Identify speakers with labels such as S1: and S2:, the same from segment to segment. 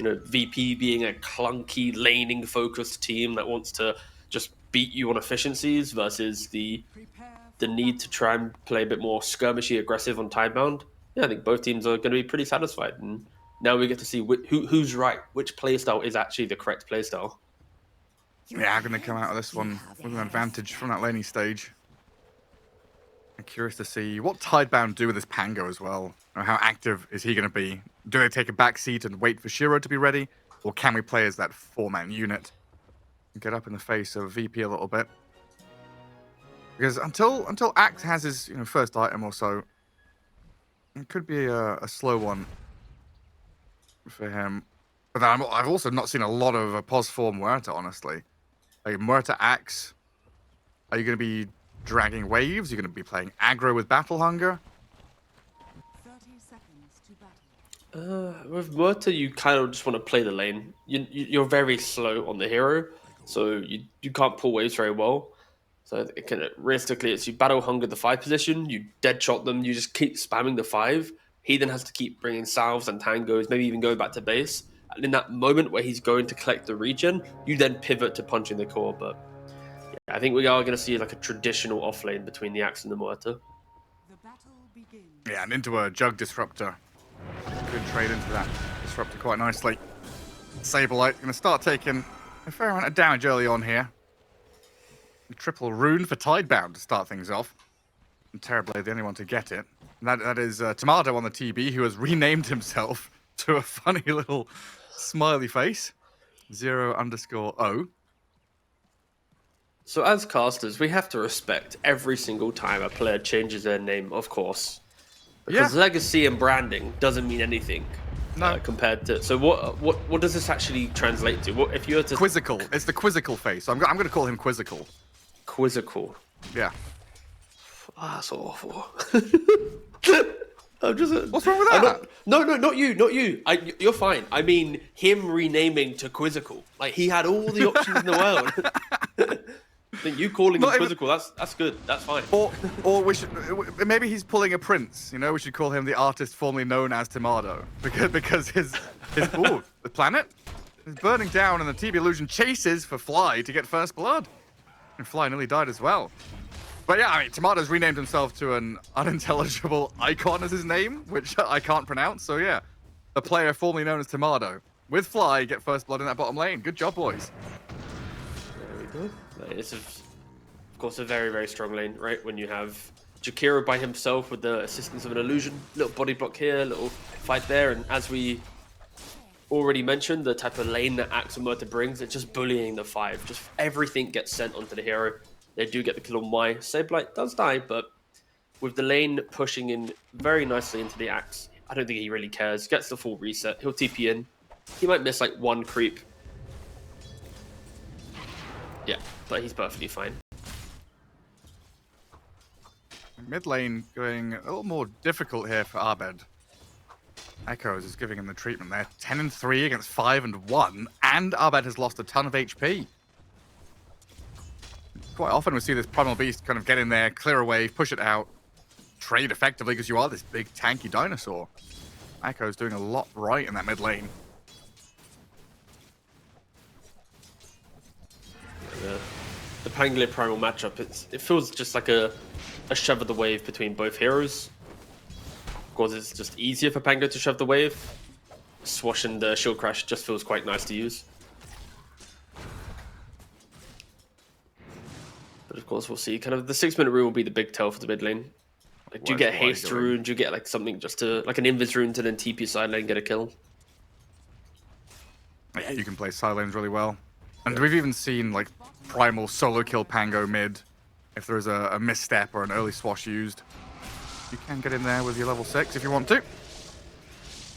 S1: VP being a clunky laning focused team that wants to just beat you on efficiencies versus the need to try and play a bit more skirmishy aggressive on Tidebound. Yeah, I think both teams are going to be pretty satisfied, and now we get to see who's right, which playstyle is actually the correct playstyle.
S2: Yeah, I'm going to come out of this one with an advantage from that laning stage. I'm curious to see what Tidebound do with this Pango as well. How active is he going to be? Do they take a back seat and wait for Shiro to be ready? Or can we play as that 4-man unit and get up in the face of VP a little bit? Because until Axe has his first item or so, it could be a slow one for him. But then I've also not seen a lot of pos for Muerta, honestly. Like Muerta Axe, are you going to be dragging waves? You're going to be playing aggro with Battle Hunger?
S3: 30 seconds to battle.
S1: With Muerta, you kind of just want to play the lane. You're very slow on the hero, so you can't pull waves very well. So it can, realistically, it's you Battle Hunger the 5 position, you dead shot them, you just keep spamming the 5. He then has to keep bringing salves and tangos, maybe even going back to base. And in that moment where he's going to collect the regen, you then pivot to punching the core. But yeah, I think we are going to see like a traditional offlane between the Axe and the Muerta.
S3: The battle begins.
S2: Yeah, and into a Jug Disruptor. Good trade into that Disruptor quite nicely. Saberlight going to start taking a fair amount of damage early on here. A triple rune for Tidebound to start things off. And Terrorblade the only one to get it. And that is Tomato on the TB, who has renamed himself to a funny little smiley face. 0_O.
S1: So as casters, we have to respect every single time a player changes their name, of course. Because legacy and branding doesn't mean anything.
S2: No.
S1: Compared to... So what does this actually translate to? What if you were to...
S2: Quizzical. It's the Quizzical face. So I'm going to call him Quizzical.
S1: Quizzical.
S2: Yeah.
S1: Oh, that's awful. I'm just...
S2: What's wrong with that?
S1: No, not you. You're fine. I mean, him renaming to Quizzical. Like, he had all the options in the world. I think you calling him Quizzical, that's good. That's fine.
S2: Or we should... Maybe he's pulling a Prince, We should call him the artist formerly known as Tomato. Because his ooh, the planet is burning down and the TB Illusion chases for Fly to get first blood. And Fly nearly died as well. But yeah, I mean, Tomato's renamed himself to an unintelligible icon as his name, which I can't pronounce. So yeah, the player formerly known as Tomato with Fly get first blood in that bottom lane. Good job, boys.
S1: There we go. It's, of course, a very, very strong lane, right? When you have Jakiro by himself with the assistance of an illusion. Little body block here, little fight there. And as we already mentioned, the type of lane that Axe and Muerta brings, it's just bullying the 5. Just everything gets sent onto the hero. They do get the kill on Y. Saberlight does die, but with the lane pushing in very nicely into the Axe, I don't think he really cares. Gets the full reset. He'll TP in. He might miss like one creep. Yeah, but he's perfectly fine.
S2: Mid lane going a little more difficult here for Abed. Echoes is giving him the treatment there. 10-3 against 5-1, and Abed has lost a ton of HP. Quite often we see this Primal Beast kind of get in there, clear a wave, push it out, trade effectively because you are this big tanky dinosaur. Echo's doing a lot right in that mid lane.
S1: The Pangolier Primal matchup, it feels just like a shove of the wave between both heroes. Of course, it's just easier for Pango to shove the wave. Swash and the Shield Crash just feels quite nice to use. But of course, we'll see. Kind of the 6-minute rune will be the big tell for the mid lane. Like, do you get a haste rune? Do you get like something just to, like an invis rune to then TP side lane and get a kill?
S2: Yeah, you can play side lanes really well. And we've even seen like Primal solo kill Pango mid. If there is a misstep or an early swash used, you can get in there with your level 6 if you want to.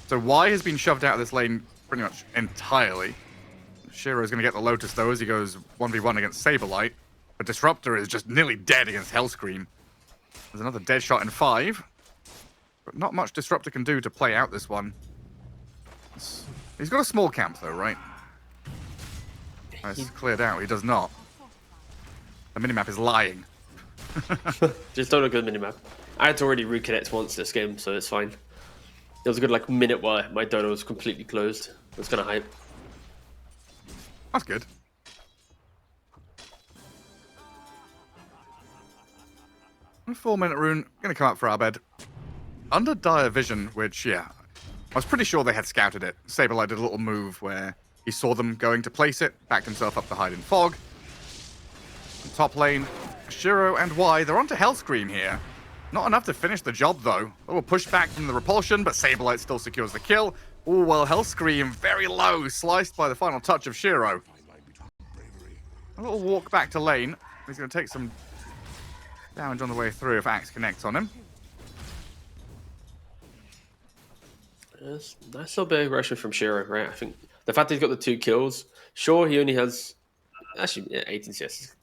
S2: So Y has been shoved out of this lane pretty much entirely. Shiro is going to get the Lotus though as he goes 1v1 against Saberlight. But Disruptor is just nearly dead against Hellscream. There's another dead shot in 5. But not much Disruptor can do to play out this one. He's got a small camp though, right? It's cleared out. He does not. The minimap is lying.
S1: Just don't look at the minimap. I had to already reconnect once this game, so it's fine. There was a good like minute where my dodo was completely closed. It's kind of hype.
S2: That's good. A 4-minute rune, gonna come up for Abed. Under dire vision, which, yeah, I was pretty sure they had scouted it. Saberlight did a little move where he saw them going to place it, backed himself up to hide in fog. Top lane, Shiro and Y, they're onto Hellscream here. Not enough to finish the job, though. A little pushback from the repulsion, but Saberlight still secures the kill. Oh, well, Hellscream very low, sliced by the final touch of Shiro. A little walk back to lane. He's going to take some damage on the way through if Axe connects on him.
S1: Yes, nice little bit of aggression from Shiro, right? I think the fact that he's got the 2 kills, sure, he only has, actually, yeah, 18 CS.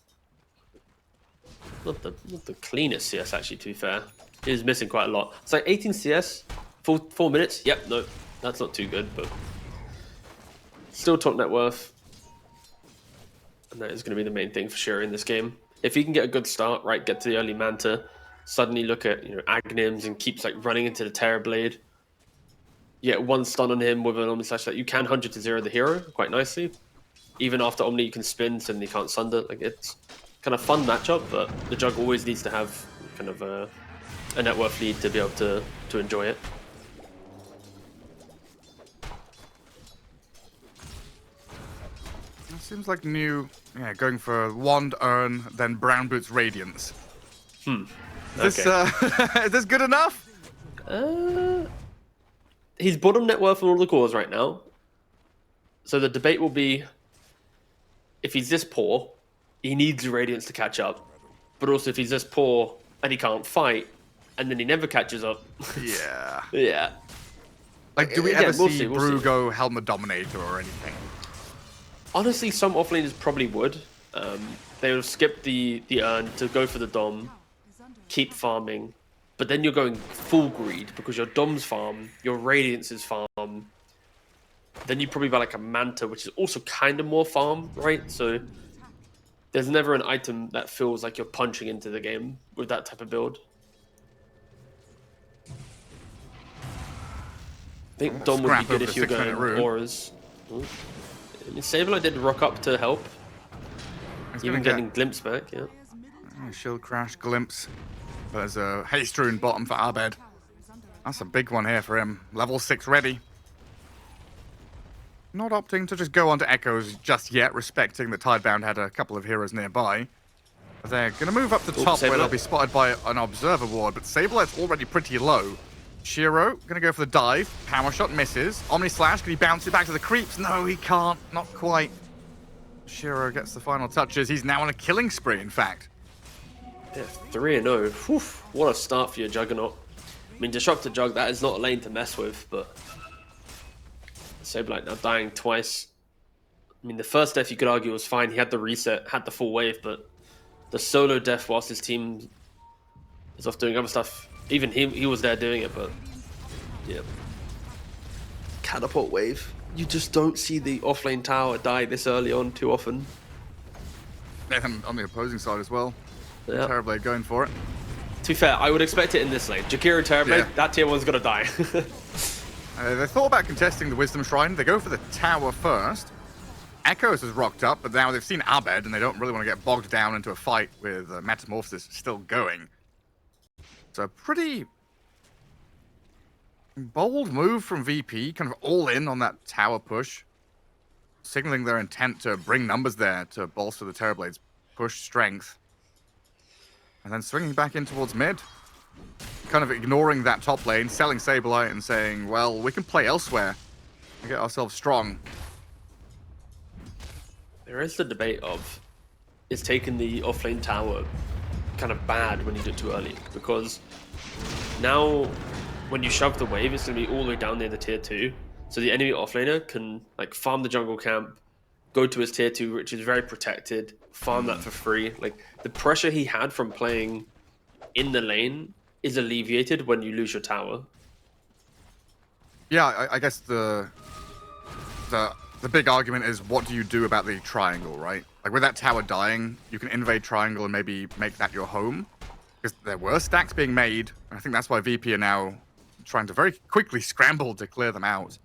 S1: Not the cleanest CS, actually, to be fair. He's missing quite a lot. It's like 18 CS, 4 minutes. Yep, no, that's not too good, but still top net worth. And that is going to be the main thing for Shiro in this game. If he can get a good start, right, get to the early Manta, suddenly look at, Aghanim's and keeps like running into the Terrorblade. You get 1 stun on him with an Omni Slash that you can 100-0 the hero quite nicely. Even after Omni, you can spin, so then you can't sunder. Like, it's kind of fun matchup, but the Jug always needs to have kind of a net worth lead to be able to enjoy it.
S2: It seems like new, going for Wand, Urn, then Brown Boots Radiance.
S1: Okay.
S2: Is this good enough?
S1: He's bottom net worth on all the cores right now. So the debate will be, if he's this poor, he needs Radiance to catch up. But also if he's this poor and he can't fight, and then he never catches up.
S2: Yeah.
S1: Yeah.
S2: Like, do we ever
S1: we'll
S2: see
S1: see.
S2: Brew go Helmet Dominator or anything?
S1: Honestly, some offlaners probably would. They would skip the Urn to go for the Dom, keep farming, but then you're going full greed because your Dom's farm, your Radiance is farm. Then you probably buy like a Manta, which is also kind of more farm, right? So there's never an item that feels like you're punching into the game with that type of build. I think Dom would be good if you were going auras. I mean, Saberlight did rock up to help. Even getting Glimpse back, yeah.
S2: Shield Crash, Glimpse. There's a Haste Rune bottom for Abed. That's a big one here for him. Level 6 ready. Not opting to just go onto Echoes just yet, respecting that Tidebound had a couple of heroes nearby. They're going to move up the top where they'll be spotted by an Observer Ward, but Saberlight's already pretty low. Shiro, going to go for the dive. Power Shot misses. Omni Slash, can he bounce it back to the creeps? No, he can't. Not quite. Shiro gets the final touches. He's now on a killing spree, in fact.
S1: Yeah, 3-0. Whew, what a start for your Juggernaut. I mean, Disruptor Jug, that is not a lane to mess with, but Saberlight now dying twice. I mean, the first death you could argue was fine. He had the reset, had the full wave, but the solo death whilst his team is off doing other stuff, even he was there doing it, but yeah. Catapult wave. You just don't see the offlane tower die this early on too often.
S2: And on the opposing side as well.
S1: Yeah.
S2: Terrorblade going for it.
S1: To be fair, I would expect it in this lane. Jakiro Terrorblade, that tier 1's gonna die.
S2: They thought about contesting the Wisdom Shrine. They go for the tower first. Echoes has rocked up, but now they've seen Abed, and they don't really want to get bogged down into a fight with Metamorphosis still going. So pretty bold move from VP, kind of all in on that tower push, signaling their intent to bring numbers there to bolster the Terrorblade's push strength. And then swinging back in towards mid, kind of ignoring that top lane, selling Saberlight and saying, well, we can play elsewhere and get ourselves strong.
S1: There is the debate of, is taking the offlane tower kind of bad when you do it too early? Because now, when you shove the wave, it's going to be all the way down near the tier 2. So the enemy offlaner can like farm the jungle camp, go to his tier 2, which is very protected, farm that for free. Like, the pressure he had from playing in the lane is alleviated when you lose your tower.
S2: Yeah, I guess the big argument is, what do you do about the triangle, right? Like, with that tower dying, you can invade triangle and maybe make that your home. Because there were stacks being made, and I think that's why VP are now trying to very quickly scramble to clear them out.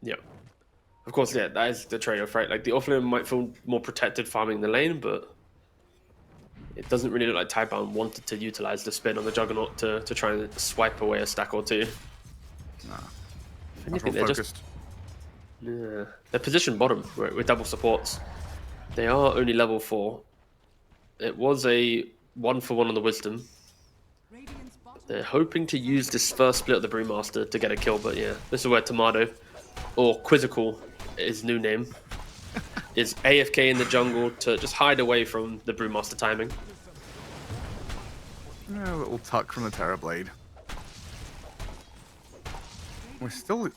S1: Yeah. Of course, yeah, that is the trade-off, right? Like the offlaner might feel more protected farming the lane, but it doesn't really look like Tidebound wanted to utilize the spin on the Juggernaut to try and swipe away a stack or two.
S2: Nah,
S1: If
S2: much
S1: anything,
S2: more
S1: they're
S2: focused.
S1: yeah, they're positioned bottom with double supports. They are only level 4. It was a 1-for-1 on the Wisdom.
S3: Radiant's bottom
S1: They're hoping to use this first split of the Brewmaster to get a kill, but yeah, this is where Tomato, or Quizzical, his new name, is AFK in the jungle to just hide away from the Brewmaster timing.
S2: Yeah, a little tuck from the Terrorblade. We're still...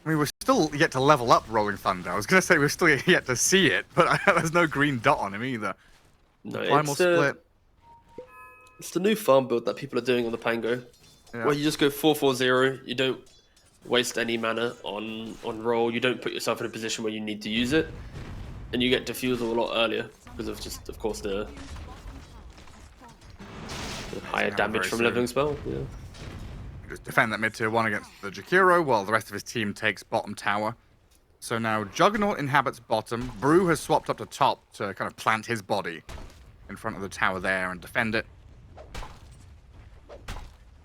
S2: I mean, we're still yet to level up Rolling Thunder. I was going to say we're still yet to see it, but there's no green dot on him either.
S1: No,
S2: Primal split.
S1: It's the new farm build that people are doing on the Pango,
S2: Yeah.
S1: where you just go 4-4-0. You don't waste any mana on roll. You don't put yourself in a position where you need to use it, and you get defusal a lot earlier because of just, of course, the higher damage
S2: very
S1: from
S2: soon.
S1: leveling spell. Yeah.
S2: Just defend that mid tier 1 against the Jakiro while the rest of his team takes bottom tower. So now Juggernaut inhabits bottom. Brew has swapped up to top to kind of plant his body in front of the tower there and defend it.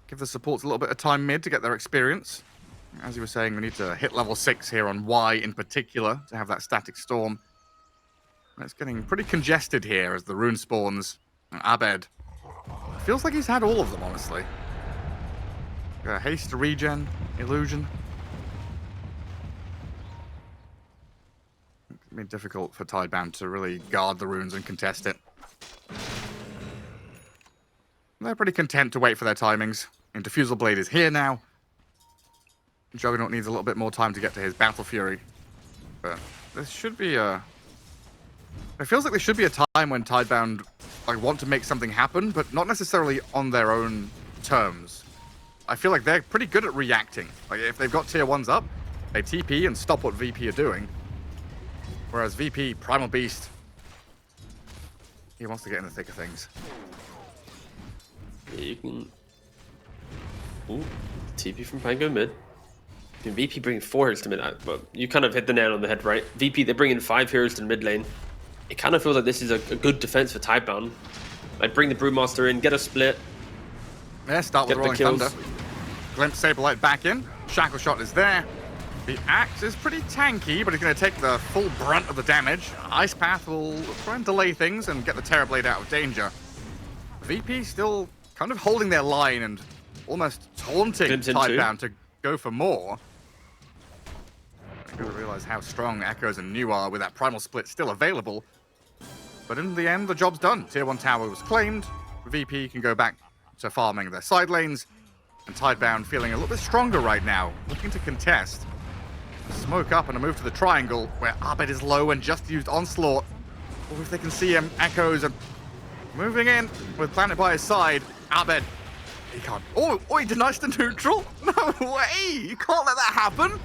S2: Give the supports a little bit of time mid to get their experience. As you were saying, we need to hit level 6 here on Y in particular to have that static storm. And it's getting pretty congested here as the rune spawns. And Abed feels like he's had all of them, honestly. Haste, regen, illusion. It's been difficult for Tidebound to really guard the runes and contest it. They're pretty content to wait for their timings. And Diffusal Blade is here now. Juggernaut needs a little bit more time to get to his Battle Fury. But there should be a... It feels like there should be a time when Tidebound want to make something happen, but not necessarily on their own terms. I feel like they're pretty good at reacting. Like, if they've got tier 1s up, they TP and stop what VP are doing. Whereas VP, Primal Beast, he wants to get in the thick of things.
S1: Yeah, you can... Ooh, TP from Pango mid. VP bringing 4 heroes to mid, but you kind of hit the nail on the head, right? VP, they're bringing 5 heroes to the mid lane. It kind of feels like this is a good defense for Tidebound. Like, bring the Brewmaster in, get a split.
S2: Yeah, start with
S1: Get the
S2: Rolling
S1: kills.
S2: Thunder. Glimpse Saberlight back in. Shackle Shot is there. The axe is pretty tanky, but it's going to take the full brunt of the damage. Ice Path will try and delay things and get the Terrorblade out of danger. VP still kind of holding their line and almost taunting
S1: Glimpse in too.
S2: Tidebound to go for more. I gotta realize how strong Echoes and New are with that Primal Split still available. But in the end, the job's done. Tier 1 tower was claimed. VP can go back to farming their side lanes. And Tidebound feeling a little bit stronger right now, looking to contest. Smoke up and a move to the triangle, where Abed is low and just used Onslaught. Or if they can see him, Echoes are moving in with Planet by his side. Abed, he can't. Oh, he denies the neutral? No way! You can't let that happen!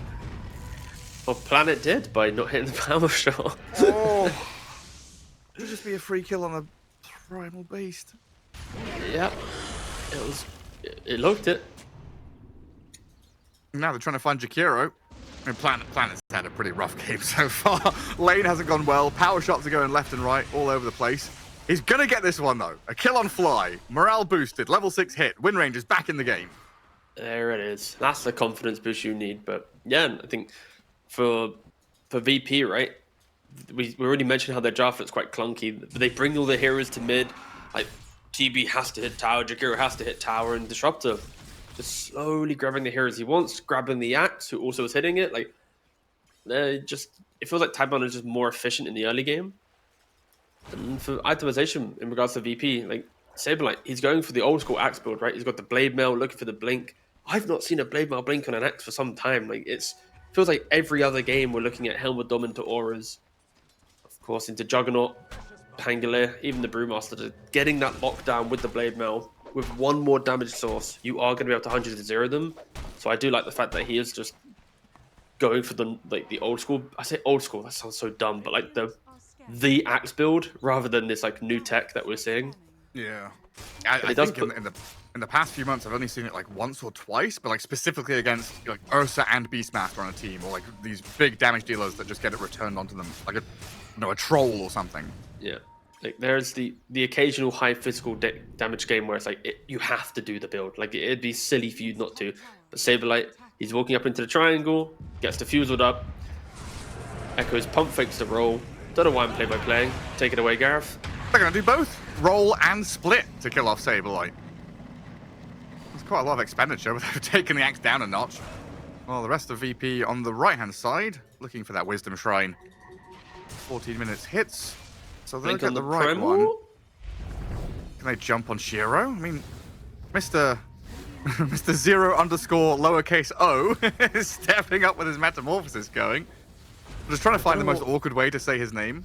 S1: Well, Planet did by not hitting the power shot.
S2: Oh, it'd just be a free kill on a Primal Beast.
S1: Yep. It looked it.
S2: Now they're trying to find Jakiro. I mean, Planet's had a pretty rough game so far. Lane hasn't gone well. Power shots are going left and right, all over the place. He's gonna get this one though. A kill on Fly. Morale boosted. Level 6 hit. Win range is back in the game.
S1: There it is. That's the confidence boost you need. But yeah, I think for VP, right? We already mentioned how their draft looks quite clunky. But they bring all the heroes to mid. Like TB has to hit tower, Jakiro has to hit tower, and Disruptor just slowly grabbing the heroes he wants, grabbing the axe, who also is hitting it. Like they're just, it feels like Tidebound is just more efficient in the early game. And for itemization in regards to VP, like Saberlight, he's going for the old school axe build, right? He's got the blade mail, looking for the blink. I've not seen a blade mail blink on an axe for some time. Like feels like every other game we're looking at Helm with Dom into auras, of course into Juggernaut, Pangolier, even the Brewmaster, getting that lockdown with the blade mail. With one more damage source, you are going to be able to 100-0 them. So I do like the fact that he is just going for the old school. I say old school, that sounds so dumb, but like the axe build rather than this like new tech that we're seeing.
S2: Yeah, I think in the in the past few months, I've only seen it like once or twice, but like specifically against like Ursa and Beastmaster on a team, or like these big damage dealers that just get it returned onto them, like a troll or something.
S1: Yeah. Like there's the occasional high physical damage game where it's like you have to do the build. Like it'd be silly for you not to. But Saberlight, he's walking up into the triangle, gets diffused up. Echo's pump fakes the roll. Don't know why I'm play. Take it away, Gareth.
S2: They're gonna do both, roll and split to kill off Saberlight. There's quite a lot of expenditure, but they've taken the axe down a notch. Well, the rest of VP on the right-hand side, looking for that Wisdom Shrine. 14 minutes hits, so they'll get the right one. Can they jump on Shiro? I mean, Mr. Mr. 0_o is stepping up with his metamorphosis going. I'm just trying to find the most awkward way to say his name.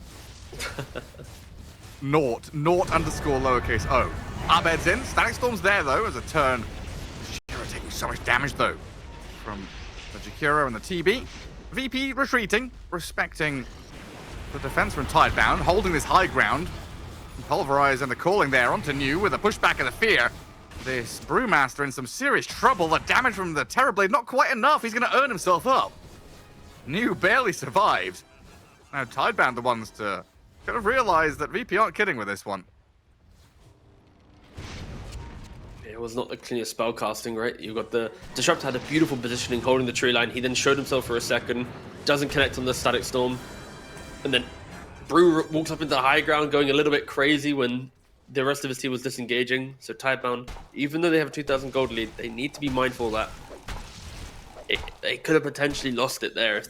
S2: naught_o. Abed's in. Static Storm's there, though, as a turn. Shiro taking so much damage, though, from the Jakiro and the TB. VP retreating, respecting the defense from Tidebound, holding this high ground. Pulverize and the calling there onto New with a pushback of the fear. This Brewmaster in some serious trouble. The damage from the Terrorblade not quite enough. He's going to earn himself up. New barely survives. Now Tidebound the ones to kind of realize that VP aren't kidding with this one.
S1: It was not the cleanest spell casting, right? You got the Disrupt had a beautiful positioning holding the tree line. He then showed himself for a second, doesn't connect on the Static Storm, and then Brew walks up into the high ground going a little bit crazy when the rest of his team was disengaging. So Tidebound, even though they have a 2,000 gold lead, they need to be mindful that they could have potentially lost it there if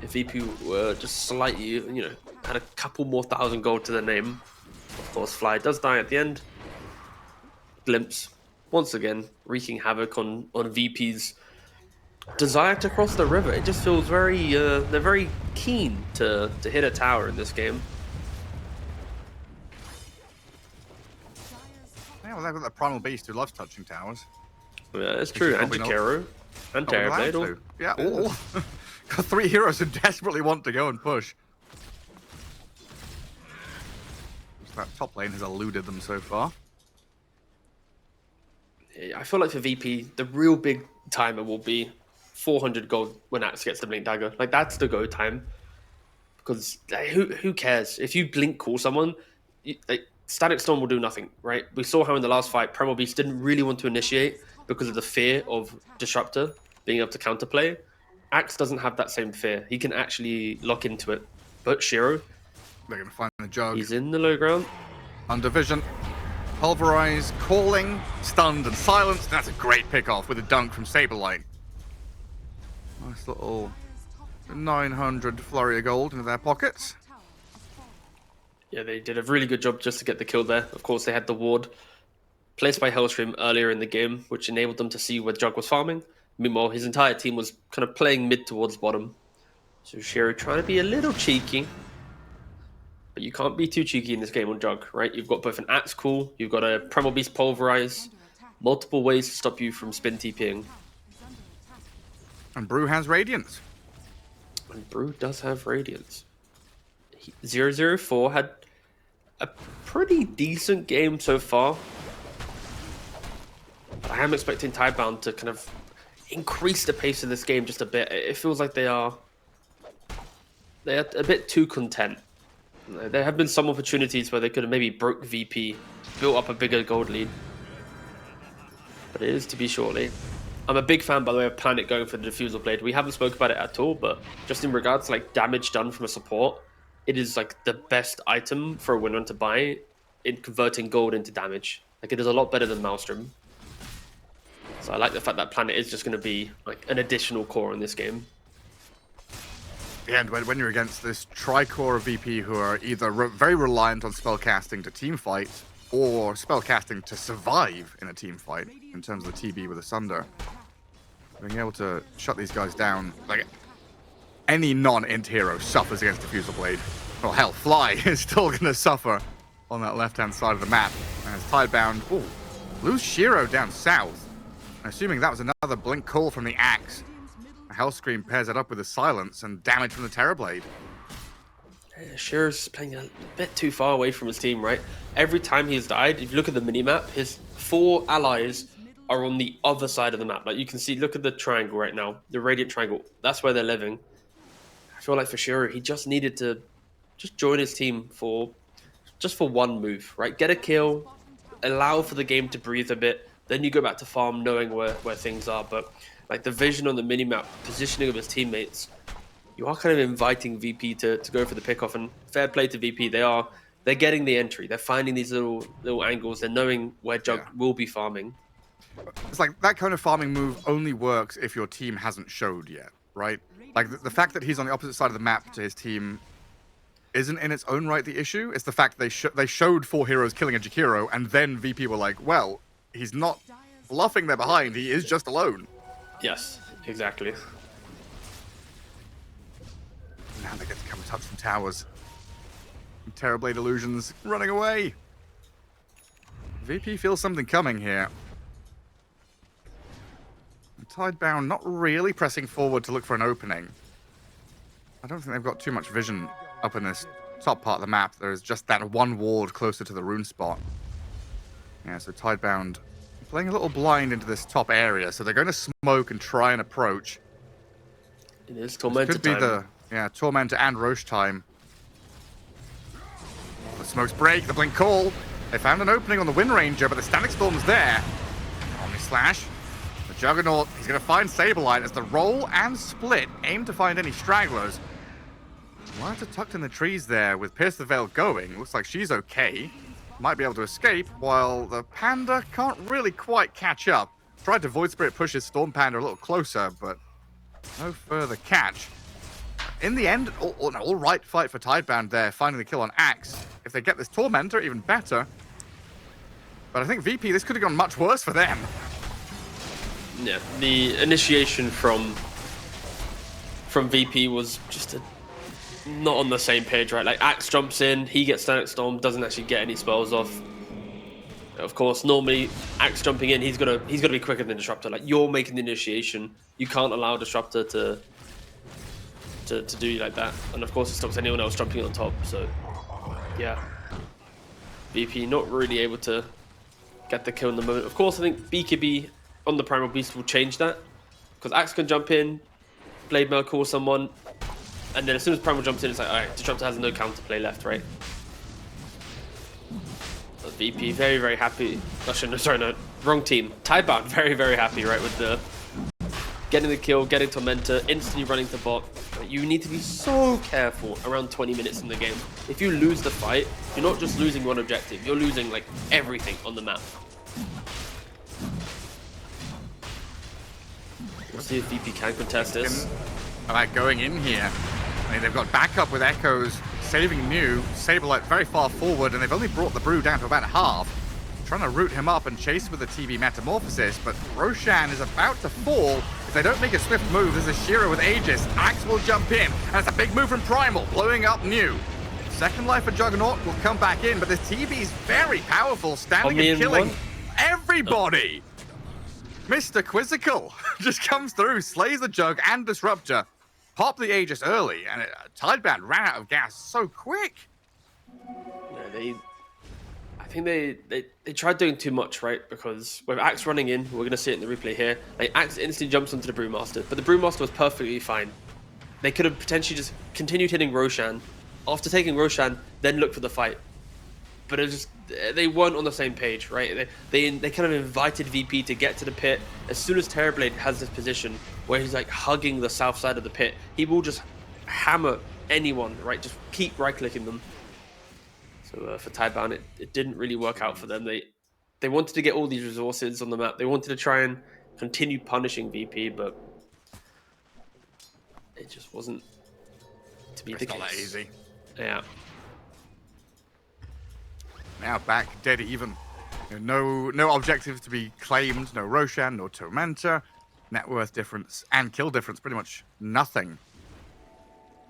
S1: VP were just slightly, you know, had a couple more 1,000 gold to their name. Of course, Fly does die at the end. Glimpse, once again, wreaking havoc on VP's desire to cross the river. It just feels very, they're very keen to hit a tower in this game.
S2: Yeah, well, they've got the Primal Beast who loves touching towers.
S1: Yeah, it's true. And Jakiro. And Terrorblade.
S2: Yeah, all. Got 3 heroes who desperately want to go and push. That top lane has eluded them so far.
S1: I feel like for VP, the real big timer will be 400 gold when Axe gets the Blink Dagger. Like, that's the go time. Because who cares? If you Blink call someone, Static Storm will do nothing, right? We saw how in the last fight, Primal Beast didn't really want to initiate because of the fear of Disruptor being able to counterplay. Axe doesn't have that same fear. He can actually lock into it. But Shiro,
S2: they're going to find the jug.
S1: He's in the low ground.
S2: Under vision. Pulverize, calling, stunned and silenced. That's a great pick off with a dunk from Saberlight. Nice little 900 flurry of gold into their pockets.
S1: Yeah, they did a really good job just to get the kill there. Of course, they had the ward placed by Hellstream earlier in the game, which enabled them to see where Jug was farming. Meanwhile, his entire team was kind of playing mid towards bottom. So Shiro trying to be a little cheeky. But you can't be too cheeky in this game on Jug, right? You've got both an Axe Call, you've got a Primal Beast Pulverize, multiple ways to stop you from spin TPing.
S2: And Brew has Radiance.
S1: And Brew does have Radiance. 004 had a pretty decent game so far. But I am expecting Tidebound to kind of increase the pace of this game just a bit. It feels like they are a bit too content. There have been some opportunities where they could have maybe broke VP, built up a bigger gold lead. But it is to be shortly. I'm a big fan, by the way, of Planet going for the Diffusal Blade. We haven't spoke about it at all, but just in regards to like damage done from a support, it is like the best item for a winner to buy in converting gold into damage. Like, it is a lot better than Maelstrom. So I like the fact that Planet is just going to be like an additional core in this game.
S2: Yeah, and when you're against this tri-core of VP who are either very reliant on spellcasting to teamfight or spellcasting to survive in a teamfight in terms of the TB with Asunder, being able to shut these guys down, like any non-int hero suffers against Diffusal Blade. Well, hell, Fly is still going to suffer on that left-hand side of the map. As Tidebound, lose Shiro down south. Assuming that was another Blink call from the Axe. Hellscream pairs it up with a silence and damage from the Terrorblade.
S1: Shiro's playing a bit too far away from his team, right? Every time he's died, if you look at the minimap, his 4 allies are on the other side of the map. Like you can see, look at the triangle right now, the radiant triangle. That's where they're living. I feel like for sure he just needed to just join his team for one move, right? Get a kill, allow for the game to breathe a bit. Then you go back to farm, knowing where things are. But like the vision on the minimap, positioning of his teammates, you are kind of inviting VP to go for the pickoff. And fair play to VP, they're getting the entry. They're finding these little angles. They're knowing where Jug will be farming.
S2: It's like that kind of farming move only works if your team hasn't showed yet, right? Like the fact that he's on the opposite side of the map to his team isn't in its own right the issue. It's the fact they showed 4 heroes killing a Jakiro, and then VP were like, well, he's not bluffing there behind. He is just alone.
S1: Yes, exactly.
S2: Now they get to come and touch some towers. Terrorblade illusions running away. VP feels something coming here. Tidebound not really pressing forward to look for an opening. I don't think they've got too much vision up in this top part of the map. There's just that one ward closer to the rune spot. Yeah, so Tidebound playing a little blind into this top area, so they're going to smoke and try and approach.
S1: It is Tormentor
S2: Could be
S1: time.
S2: Tormentor and Roche time. The smokes break, the blink call. They found an opening on the Wind Ranger, but the Static Storm's there. Omni Slash. The Juggernaut, he's going to find Saberlight as the roll and split aim to find any stragglers. Lanta tucked in the trees there with Pierce the Veil going. Looks like she's okay. Might be able to escape, while the Panda can't really quite catch up. Tried to Void Spirit push his Storm Panda a little closer, but no further catch. In the end, an all-right fight for Tidebound there, finding the kill on Axe. If they get this Tormentor, even better. But I think VP, this could have gone much worse for them.
S1: Yeah, the initiation from VP was just not on the same page, right? Like Axe jumps in, he gets Static Storm, doesn't actually get any spells off. Of course, normally Axe jumping in, he's gonna be quicker than Disruptor. Like you're making the initiation, you can't allow Disruptor to do you like that. And of course, it stops anyone else jumping on top. So yeah, VP not really able to get the kill in the moment. Of course, I think BKB on the Primal Beast will change that, because Axe can jump in, Blade Mail call someone, and then as soon as Primal jumps in, it's like, alright, Disruptor has no counterplay left, right? But VP very, very happy. Sorry, no, wrong team. Tidebound very, very happy, right, with the getting the kill, getting Tormentor, instantly running to bot. You need to be so careful around 20 minutes in the game. If you lose the fight, you're not just losing one objective, you're losing like everything on the map. We'll see if VP can contest this.
S2: Alright, going in here. I mean, they've got backup with Echoes, saving Mew, Saberlight very far forward, and they've only brought the Brew down to about half. Trying to root him up and chase with the TV Metamorphosis, but Roshan is about to fall. If they don't make a swift move, there's a Shira with Aegis. Axe will jump in, and it's a big move from Primal, blowing up Mew. Second life for Juggernaut will come back in, but this TV is very powerful, standing and killing everybody. Mr. Quizzical just comes through, slays the Jug and Disruptor. Pop the Aegis early, and Tidebound ran out of gas so quick.
S1: Yeah, I think they tried doing too much, right? Because with Axe running in, we're going to see it in the replay here, like Axe instantly jumps onto the Brewmaster, but the Brewmaster was perfectly fine. They could have potentially just continued hitting Roshan. After taking Roshan, then look for the fight. But it just, they weren't on the same page, right? They kind of invited VP to get to the pit. As soon as Terrorblade has this position where he's like hugging the south side of the pit, he will just hammer anyone, right? Just keep right-clicking them. So for Tidebound, it didn't really work out for them. They wanted to get all these resources on the map. They wanted to try and continue punishing VP, but it just wasn't to be the case.
S2: Not that easy.
S1: Yeah.
S2: Now back dead even. No objectives to be claimed. No Roshan, no Tormentor. Net worth difference and kill difference, pretty much nothing.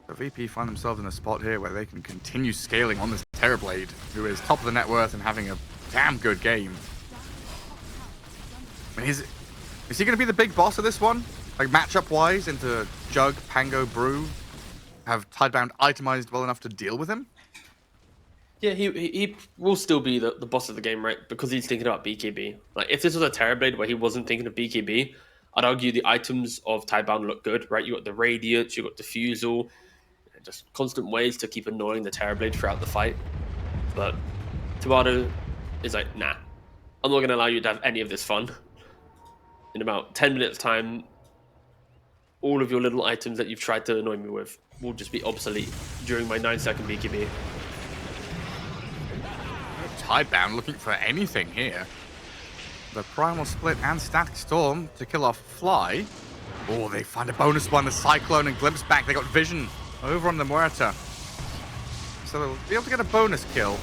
S2: So VP find themselves in a spot here where they can continue scaling on this Terrorblade, who is top of the net worth and having a damn good game. I mean, is he going to be the big boss of this one? Like matchup-wise into Jug, Pango, Brew? Have Tidebound itemized well enough to deal with him?
S1: Yeah, he will still be the boss of the game, right? Because he's thinking about BKB. Like, if this was a Terrorblade where he wasn't thinking of BKB, I'd argue the items of Tidebound look good, right? You got the Radiance, you got Diffusal, just constant ways to keep annoying the Terrorblade throughout the fight. But Tomato is like, nah, I'm not going to allow you to have any of this fun. In about 10 minutes' time, all of your little items that you've tried to annoy me with will just be obsolete during my 9-second BKB.
S2: Tidebound looking for anything here. The Primal Split and Static Storm to kill off Fly. Oh, they find a bonus one, the Cyclone and Glimpse back. They got Vision over on the Muerta. So they'll be able to get a bonus kill.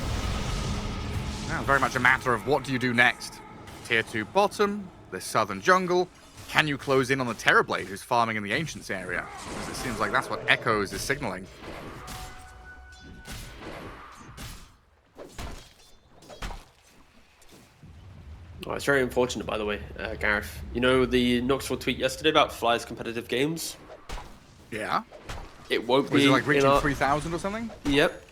S2: Now, very much a matter of what do you do next. Tier 2 bottom, the Southern Jungle. Can you close in on the Terrorblade who's farming in the Ancients area? Because it seems like that's what Echoes is signaling.
S1: Oh, it's very unfortunate, by the way, Gareth. You know the Knoxville tweet yesterday about Fly's competitive games?
S2: Yeah.
S1: It won't
S2: Was
S1: be
S2: it like reaching
S1: in our...
S2: 3,000 or something?
S1: Yep.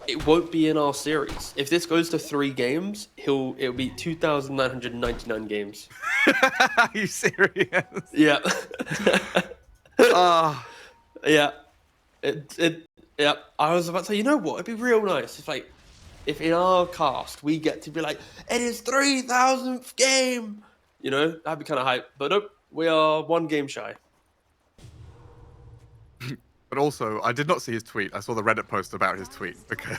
S1: It won't be in our series. If this goes to 3 games, it'll be 2,999 games.
S2: Are you serious?
S1: Yeah.
S2: Ah.
S1: Yeah. Yeah. I was about to say, you know what? It'd be real nice if in our cast we get to be like, it is 3,000th game. You know, that'd be kind of hype. But nope, we are 1 game shy.
S2: But also, I did not see his tweet. I saw the Reddit post about his tweet. Because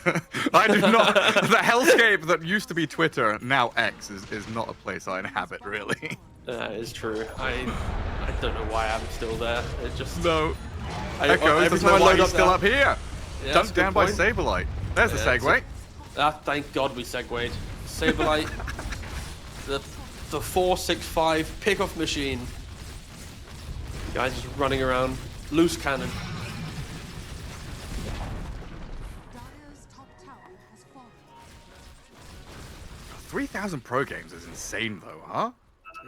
S2: I did not. The hellscape that used to be Twitter, now X, is not a place I inhabit, really.
S1: That is true. I don't know why I'm still there. It just
S2: No.
S1: every
S2: Echoes,
S1: time I
S2: why
S1: load
S2: he's
S1: up
S2: still
S1: that-
S2: up here.
S1: Yeah, that's a
S2: Dunked
S1: good
S2: down by
S1: point.
S2: Saberlight. There's the
S1: Yeah,
S2: segue.
S1: Thank God we segued. Saberlight, the 465 pickoff machine. The guy's just running around, loose cannon.
S3: Dire's top tower has fallen.
S2: 3,000 pro games is insane, though, huh?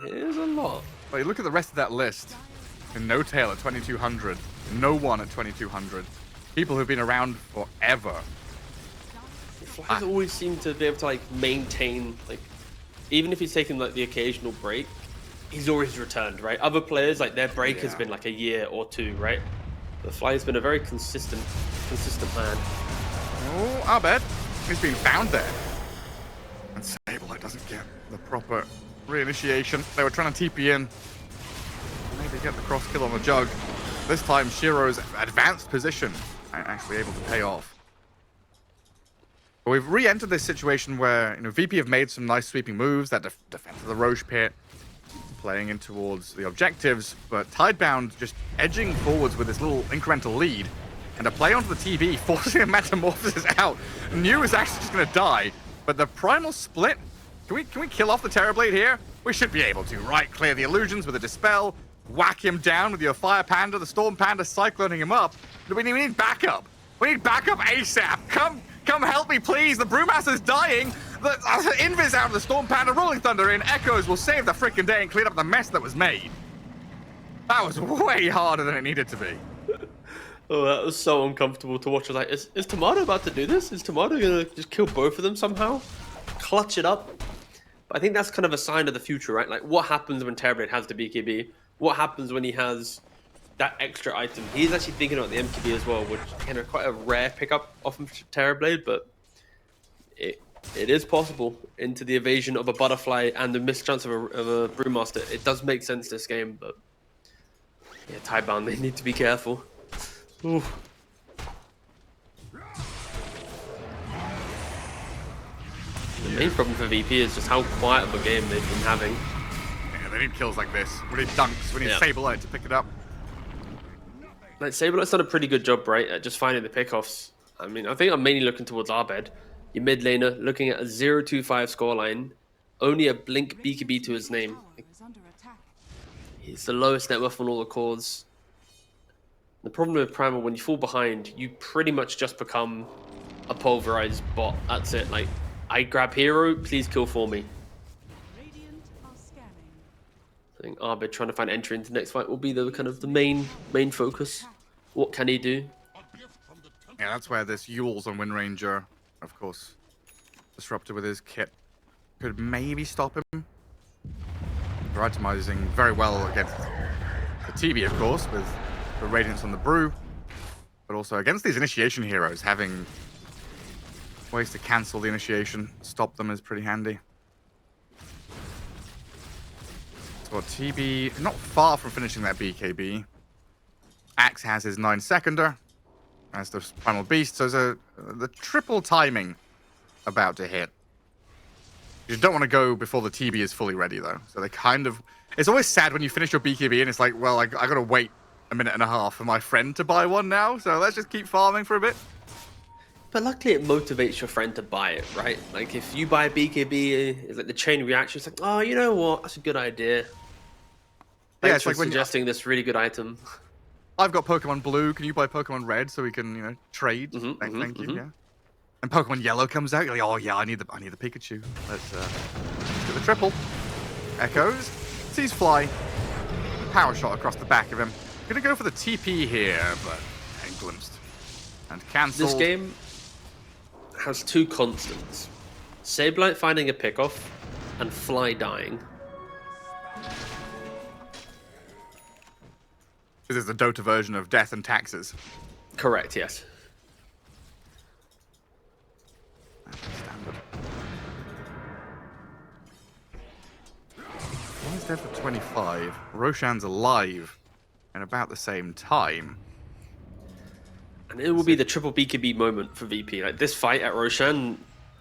S1: It is a lot.
S2: Like, look at the rest of that list. And No Tail at 2,200. No One at 2,200. People who've been around forever.
S1: Fly's always seemed to be able to maintain, even if he's taken the occasional break, he's always returned, right? Other players, their break has been a year or 2, right? But Fly's been a very consistent man.
S2: Oh, Abed. He's been found there. And Saberlight doesn't get the proper reinitiation. They were trying to TP in. Maybe get the cross kill on the Jug. This time, Shiro's advanced position actually able to pay off. But we've re-entered this situation where VP have made some nice sweeping moves. That defense of the Roche pit, playing in towards the objectives, but Tidebound just edging forwards with this little incremental lead, and a play onto the TV, forcing a metamorphosis out. New is actually just going to die, but the Primal Split, can we kill off the Terrorblade here? We should be able to, right? Clear the illusions with a Dispel, whack him down with your Fire Panda, the Storm Panda cycloning him up. We need backup. We need backup ASAP. Come help me, please. The Brewmaster's dying. The Invis out of the Storm Panda, Rolling Thunder in. Echoes will save the freaking day and clean up the mess that was made. That was way harder than it needed to be.
S1: Oh, that was so uncomfortable to watch. I was like, is Tomato about to do this? Is Tomato going to just kill both of them somehow? Clutch it up? But I think that's kind of a sign of the future, right? What happens when Terrorblade has the BKB? What happens when he has that extra item? He's actually thinking about the MKB as well, which is quite a rare pickup off of Terrorblade, but it is possible into the evasion of a Butterfly and the mischance of a Brewmaster. It does make sense this game, but yeah, Tidebound, they need to be careful. Ooh. The main problem for VP is just how quiet of a game they've been having.
S2: Yeah, they need kills like this. We need dunks. We need Saberlight to pick it up.
S1: Saberlight's done a pretty good job, right, at just finding the pickoffs. I mean, I think I'm mainly looking towards Abed. Your mid laner, looking at a 0-2-5 scoreline. Only a blink BKB to his name.
S3: Is under attack.
S1: He's the lowest net worth on all the cores. The problem with Primal, when you fall behind, you pretty much just become a pulverized bot. That's it. I grab hero, please kill for me.
S3: Radiant are scanning.
S1: I think Abed trying to find entry into the next fight will be the kind of the main focus. What can he do?
S2: Yeah, that's where this Yules on Wind Ranger, of course, Disruptor with his kit could maybe stop him. They're itemizing very well against the TB, of course, with the Radiance on the Brew. But also against these initiation heroes, having ways to cancel the initiation, stop them is pretty handy. So TB, not far from finishing that BKB. Axe has his 9-seconder as the Primal Beast, so there's the triple timing about to hit. You don't want to go before the TB is fully ready, though. So they kind of... It's always sad when you finish your BKB and it's like, well, I got to wait a minute and a half for my friend to buy one now, so let's just keep farming for a bit.
S1: But luckily it motivates your friend to buy it, right? Like if you buy a BKB, it's like the chain reaction. It's like, oh, you know what? That's a good idea. Thanks
S2: It's
S1: for
S2: like when
S1: suggesting this really good item.
S2: I've got Pokemon Blue. Can you buy Pokemon Red so we can, you know, trade? Thank you. Yeah. And Pokemon Yellow comes out. You're like, oh yeah, I need the Pikachu. Let's do the triple. Echoes sees Fly. Power shot across the back of him. Gonna go for the TP here, but and glimpsed and cancelled.
S1: This game has two constants: Sableye finding a pickoff and Fly dying.
S2: This is the Dota version of death and taxes.
S1: Correct. Yes.
S2: Standard. Fly's dead for 25. Roshan's alive in about the same time.
S1: And it will be the triple BKB moment for VP. Like this fight at Roshan,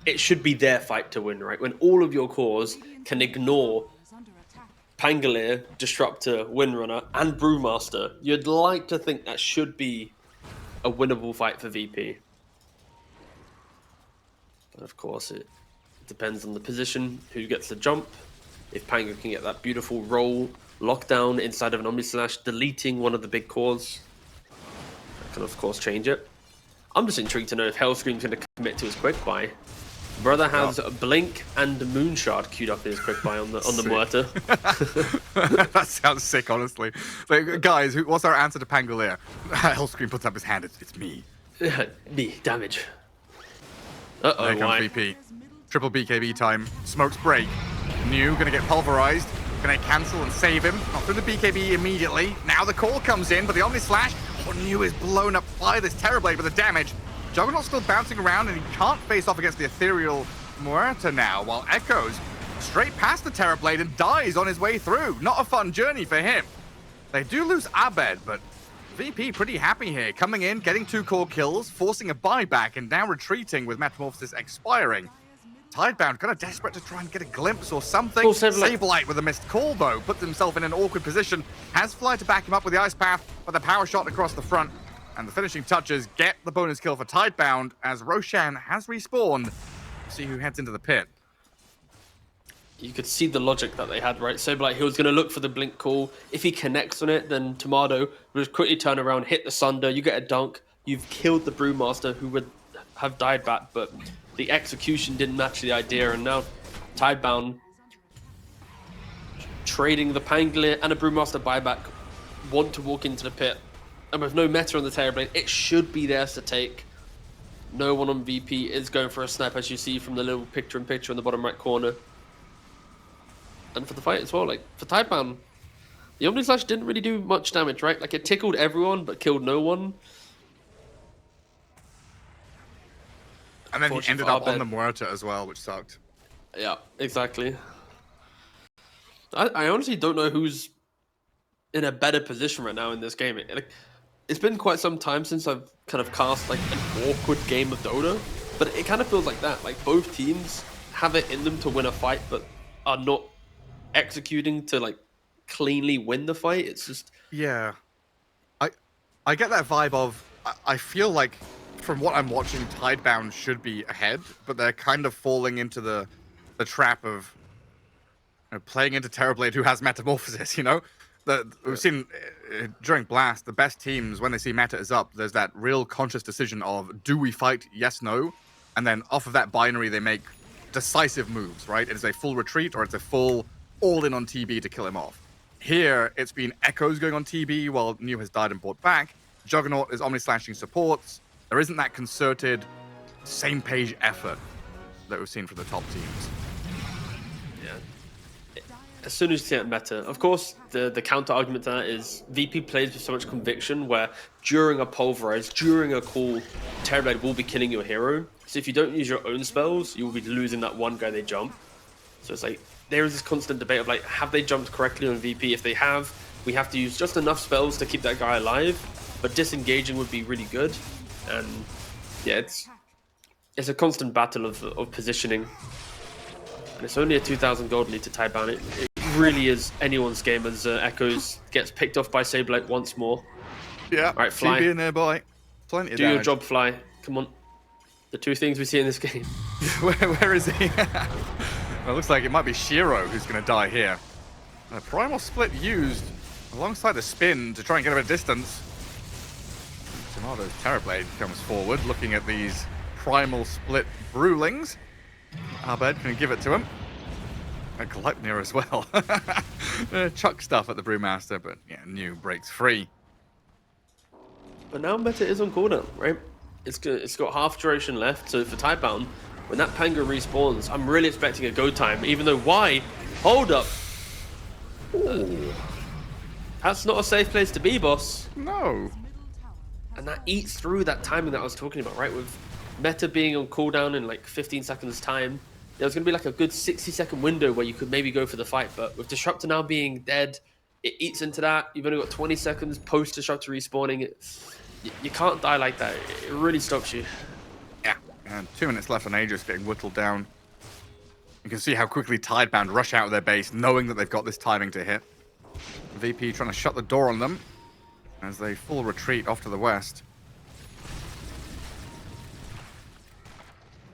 S1: it should be their fight to win, right? When all of your cores can ignore
S3: Is under attack.
S1: Pangolier, Disruptor, Windrunner, and Brewmaster, you'd like to think that should be a winnable fight for VP. But of course, it depends on the position, who gets the jump. If Pango can get that beautiful roll, lockdown inside of an Omni Slash, deleting one of the big cores, that can of course change it. I'm just intrigued to know if Hellscream's going to commit to his quick buy. Brother has Blink and Moonshard queued up in his quick buy on the Muerta.
S2: That sounds sick, honestly. Like, guys, what's our answer to Pangolier? Hellscream puts up his hand. It's me.
S1: Me, damage. Uh-oh,
S2: There comes
S1: why?
S2: VP. Triple BKB time. Smokes break. New gonna get pulverized. Gonna cancel and save him. Not through the BKB immediately. Now the call comes in, but the Omni Slash. Oh, New is blown up by this Terrorblade with the damage. Juggernaut's still bouncing around and he can't face off against the ethereal Muerta now, while Echoes straight past the Terrorblade and dies on his way through. Not a fun journey for him. They do lose Abed, but VP pretty happy here. Coming in, getting 2 core kills, forcing a buyback, and now retreating with Metamorphosis expiring. Tidebound kind of desperate to try and get a glimpse or something.
S1: Cool, Sableye.
S2: Sableye with a missed call, though, puts himself in an awkward position. Has Fly to back him up with the Ice Path, but the power shot across the front. And the finishing touches get the bonus kill for Tidebound as Roshan has respawned. See who heads into the pit.
S1: You could see the logic that they had, right? So like he was going to look for the blink call. If he connects on it, then Tomato will just quickly turn around, hit the Sunder. You get a dunk. You've killed the Brewmaster, who would have died back, but the execution didn't match the idea. And now Tidebound trading the Pangolier and a Brewmaster buyback want to walk into the pit. And with no meta on the Terrorblade, it should be theirs to take. No one on VP is going for a snap, as you see from the little picture-in-picture in the bottom right corner. And for the fight as well, like, for Tidebound, the Omni Slash didn't really do much damage, right? Like, it tickled everyone, but killed no one.
S2: And then he ended up on the Muerta as well, which sucked.
S1: Yeah, exactly. I honestly don't know who's in a better position right now in this game. It's been quite some time since I've kind of cast like an awkward game of Dota, but it kind of feels like that. Like both teams have it in them to win a fight, but are not executing to like cleanly win the fight. It's just
S2: Yeah. I get that vibe of I feel like from what I'm watching, Tidebound should be ahead, but they're kind of falling into the trap of playing into Terrorblade, who has Metamorphosis, you know? We've seen during Blast, the best teams, when they see meta is up, there's that real conscious decision of, do we fight? Yes, no. And then off of that binary, they make decisive moves, right? It is a full retreat or it's a full all-in on TB to kill him off. Here, it's been Echoes going on TB while New has died and brought back. Juggernaut is Omni-slashing supports. There isn't that concerted, same-page effort. that we've seen from the top teams.
S1: Yeah. As soon as you see that meta, of course, the counter argument to that is VP plays with so much conviction where during a pulverize, during a call, Terrorblade will be killing your hero. So if you don't use your own spells, you will be losing that one guy they jump. So it's like, there is this constant debate of like, have they jumped correctly on VP? If they have, we have to use just enough spells to keep that guy alive, but disengaging would be really good. And yeah, it's a constant battle of positioning. And it's only a 2,000 gold lead to Tidebound. It really is anyone's game as Echoes gets picked off by Sableye once more.
S2: Yeah,
S1: right, Fly.
S2: TB nearby. Plenty of
S1: Do
S2: damage.
S1: your job, Fly. Come on. The two things we see in this game.
S2: Where is he? Well, it looks like it might be Shiro who's going to die here. And a primal split used alongside the spin to try and get a bit of distance. Tomato's Terrorblade comes forward, looking at these primal split Brewlings. Abed can give it to him. And Gleipnir as well. Chuck stuff at the Brewmaster, but yeah, New breaks free.
S1: But now meta is on cooldown, right? It's got half duration left, so for Tidebound, when that Pango respawns, I'm really expecting a go time, even though why? Hold up.
S2: Ooh.
S1: That's not a safe place to be, boss.
S2: No.
S1: And that eats through that timing that I was talking about, right? With meta being on cooldown in like 15 seconds time, there's going to be like a good 60-second window where you could maybe go for the fight. But with Disruptor now being dead, it eats into that. You've only got 20 seconds post Disruptor respawning. You can't die like that. It really stops you.
S2: Yeah, and 2 minutes left on Aegis getting whittled down. You can see how quickly Tidebound rush out of their base, knowing that they've got this timing to hit. VP trying to shut the door on them as they full retreat off to the west.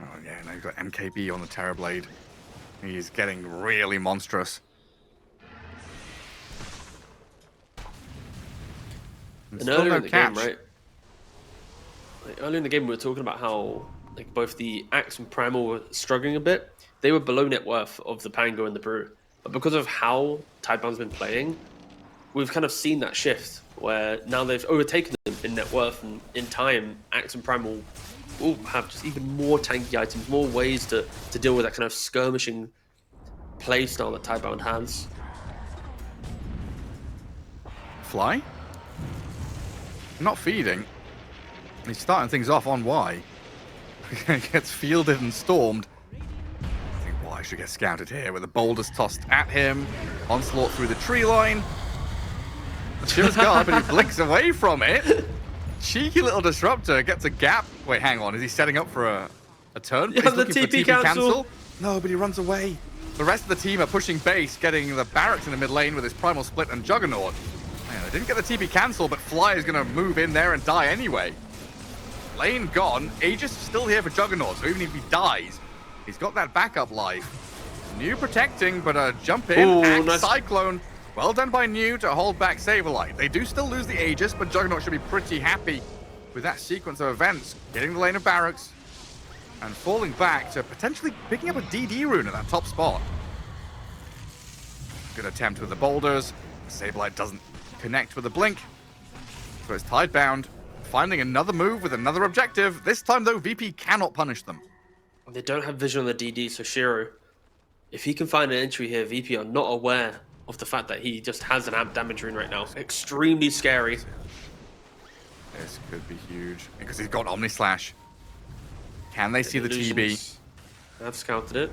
S2: Oh yeah, now you've got MKB on the Terrorblade. He's getting really monstrous.
S1: And earlier in the game, right? Like, earlier in the game, we were talking about how like both the Axe and Primal were struggling a bit. They were below net worth of the Pango and the Brew. But because of how Tidebound's been playing, we've kind of seen that shift where now they've overtaken them in net worth, and in time, Axe and Primal will have just even more tanky items, more ways to deal with that kind of skirmishing play style that Tidebound has.
S2: Fly? Not feeding. He's starting things off on Y. Gets fielded and stormed. I think Y should get scouted here with the boulders tossed at him. Onslaught through the tree line. Shiver's guard, but he blinks away from it. Cheeky little disruptor gets a gap. Wait, hang on. Is he setting up for a turn?
S1: Yeah,
S2: He's
S1: the
S2: looking for
S1: TP cancel.
S2: No, but he runs away. The rest of the team are pushing base, getting the barracks in the mid lane with his primal split and Juggernaut. Man, they didn't get the TP cancel, but Fly is going to move in there and die anyway. Lane gone. Aegis is still here for Juggernaut, so even if he dies, he's got that backup life. New protecting, but a jump in.
S1: Ooh,
S2: Axe
S1: nice.
S2: Cyclone. Well done by New to hold back Saberlight. They do still lose the Aegis, but Juggernaut should be pretty happy with that sequence of events. Getting the lane of barracks and falling back to potentially picking up a DD rune at that top spot. Good attempt with the boulders. Saberlight doesn't connect with the blink. So it's Tidebound finding another move with another objective. This time, though, VP cannot punish them.
S1: They don't have vision on the DD, so Shiro, if he can find an entry here, VP are not aware of the fact that he just has an amp damage rune right now. Extremely scary.
S2: This could be huge because he's got Omni Slash. Can they see the TB?
S1: Illusions have scouted it.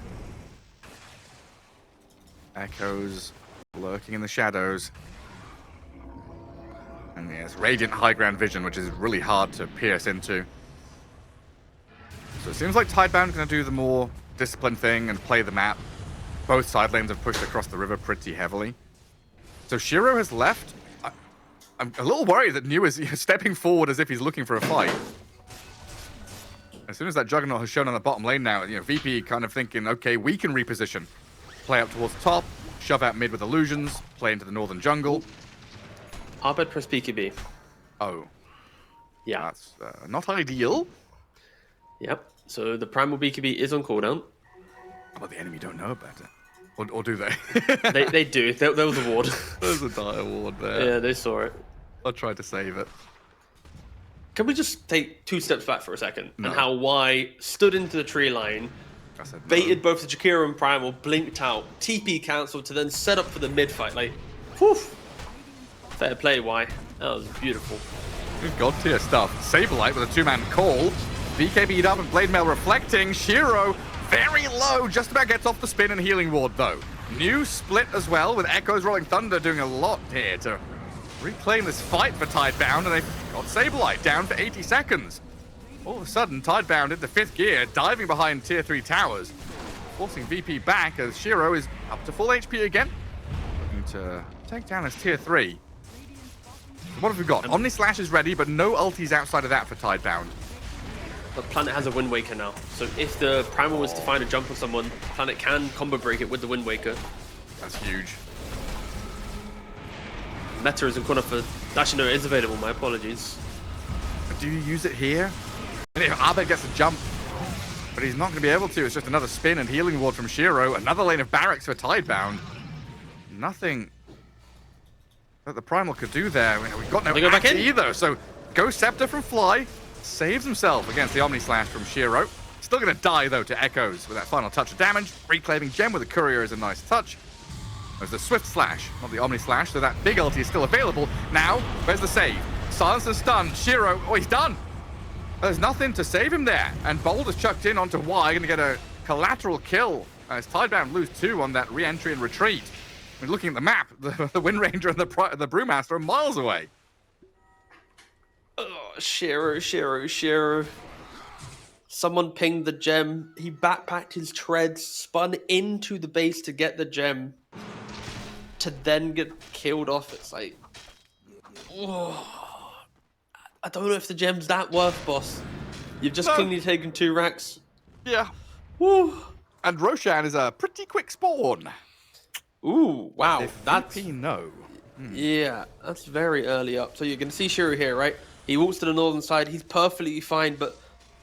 S2: Echoes lurking in the shadows. And yes, Radiant high ground vision, which is really hard to pierce into. So it seems like Tidebound is going to do the more disciplined thing and play the map. Both side lanes have pushed across the river pretty heavily. So Shiro has left. I'm a little worried that New is stepping forward as if he's looking for a fight. As soon as that Juggernaut has shown on the bottom lane now, VP kind of thinking, okay, we can reposition. Play up towards the top, shove out mid with illusions, play into the northern jungle.
S1: Arbed press PKB.
S2: Oh,
S1: Yeah.
S2: that's not ideal.
S1: Yep. So the primal BKB is on cooldown.
S2: But the enemy don't know about it. Or do they?
S1: They do. There was a ward.
S2: There's a dire ward there.
S1: Yeah, they saw it.
S2: I tried to save it.
S1: Can we just take 2 steps back for a second?
S2: No.
S1: And how Y stood into the tree line,
S2: I said no.
S1: Baited both the Jakiro and Primal, blinked out, TP cancelled to then set up for the mid fight. Like, whew. Fair play, why? That was beautiful.
S2: Good god tier stuff. Saberlight with a 2-man call. BKB'd up and Blade Mail reflecting. Shiro very low, just about gets off the spin and healing ward though. New split as well with Echoes Rolling Thunder doing a lot here to reclaim this fight for Tidebound, and they've got Saberlight down for 80 seconds. All of a sudden, Tidebound into 5th gear, diving behind tier 3 towers, forcing VP back as Shiro is up to full HP again. Looking to take down his tier 3. What have we got? Omni Slash is ready, but no ultis outside of that for Tidebound.
S1: But Planet has a Wind Waker now, so if the Primal was to find a jump on someone, Planet can combo break it with the Wind Waker.
S2: That's huge.
S1: Meta is in corner for... Actually, no, it is available, my apologies.
S2: But do you use it here? And if Abed gets a jump, but he's not going to be able to. It's just another spin and healing ward from Shiro. Another lane of barracks for Tidebound. Nothing that the Primal could do there. We've got no axe either. So Ghost Scepter from Fly saves himself against the Omni Slash from Shiro. Still going to die though to Echoes with that final touch of damage. Reclaiming Gem with the Courier is a nice touch. There's the Swift Slash, not the Omni Slash, so that big ulti is still available. Now, where's the save? Silence is stunned. Shiro, oh, he's done. There's nothing to save him there. And Bold is chucked in onto Y, going to get a collateral kill as Tidebound lose 2 on that re-entry and retreat. I mean, looking at the map, the Wind Ranger and the Brewmaster are miles away.
S1: Oh, Shiro. Someone pinged the gem. He backpacked his treads, spun into the base to get the gem, to then get killed off. It's like, oh, I don't know if the gem's that worth, boss. You've just cleanly taken 2 racks.
S2: Yeah.
S1: Woo.
S2: And Roshan is a pretty quick spawn.
S1: Ooh, wow.
S2: If
S1: That's
S2: VP no.
S1: Yeah, that's very early up. So you can see Shiro here, right? He walks to the northern side. He's perfectly fine, but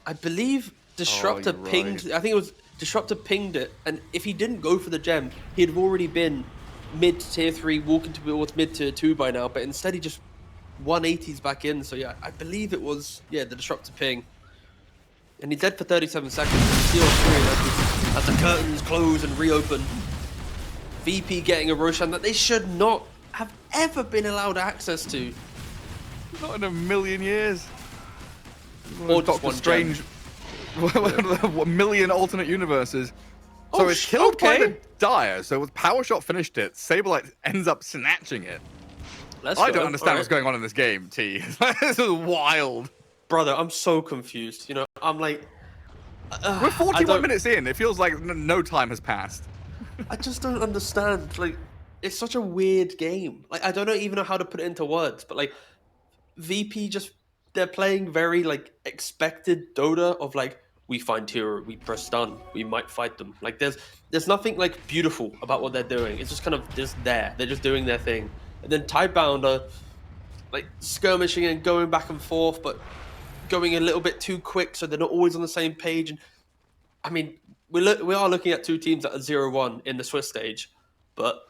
S1: I believe Disruptor
S2: you're
S1: pinged.
S2: right.
S1: I think it was Disruptor pinged it, and if he didn't go for the gem, he'd have already been mid tier 3, walking towards mid tier 2 by now. But instead, he just 180s back in. So yeah, I believe it was the Disruptor ping, and he's dead for 37 seconds. Steel 3 as the curtains close and reopen. VP getting a Roshan that they should not have ever been allowed access to.
S2: Not in a million years.
S1: Or just
S2: Doctor
S1: one
S2: Strange. One of the million alternate universes. So
S1: Oh,
S2: it's killed by
S1: okay.
S2: the Dire. So with Power Shot finished it, Saberlight ends up snatching it.
S1: Let's
S2: I
S1: go.
S2: don't understand
S1: All
S2: what's
S1: right.
S2: going on in this game, T. This is wild.
S1: Brother, I'm so confused. You know, I'm like...
S2: We're 41
S1: don't-
S2: minutes in. It feels like no time has passed.
S1: I just don't understand. Like, it's such a weird game. Like, I don't even know how to put it into words, but like, VP just... They're playing very, like, expected Dota of, like, we find hero, we press stun, we might fight them. Like, there's nothing, like, beautiful about what they're doing. It's just kind of just there. They're just doing their thing. And then Tidebound are, like, skirmishing and going back and forth, but going a little bit too quick, so they're not always on the same page. And, I mean, we are looking at 2 teams that are 0-1 in the Swiss stage, but...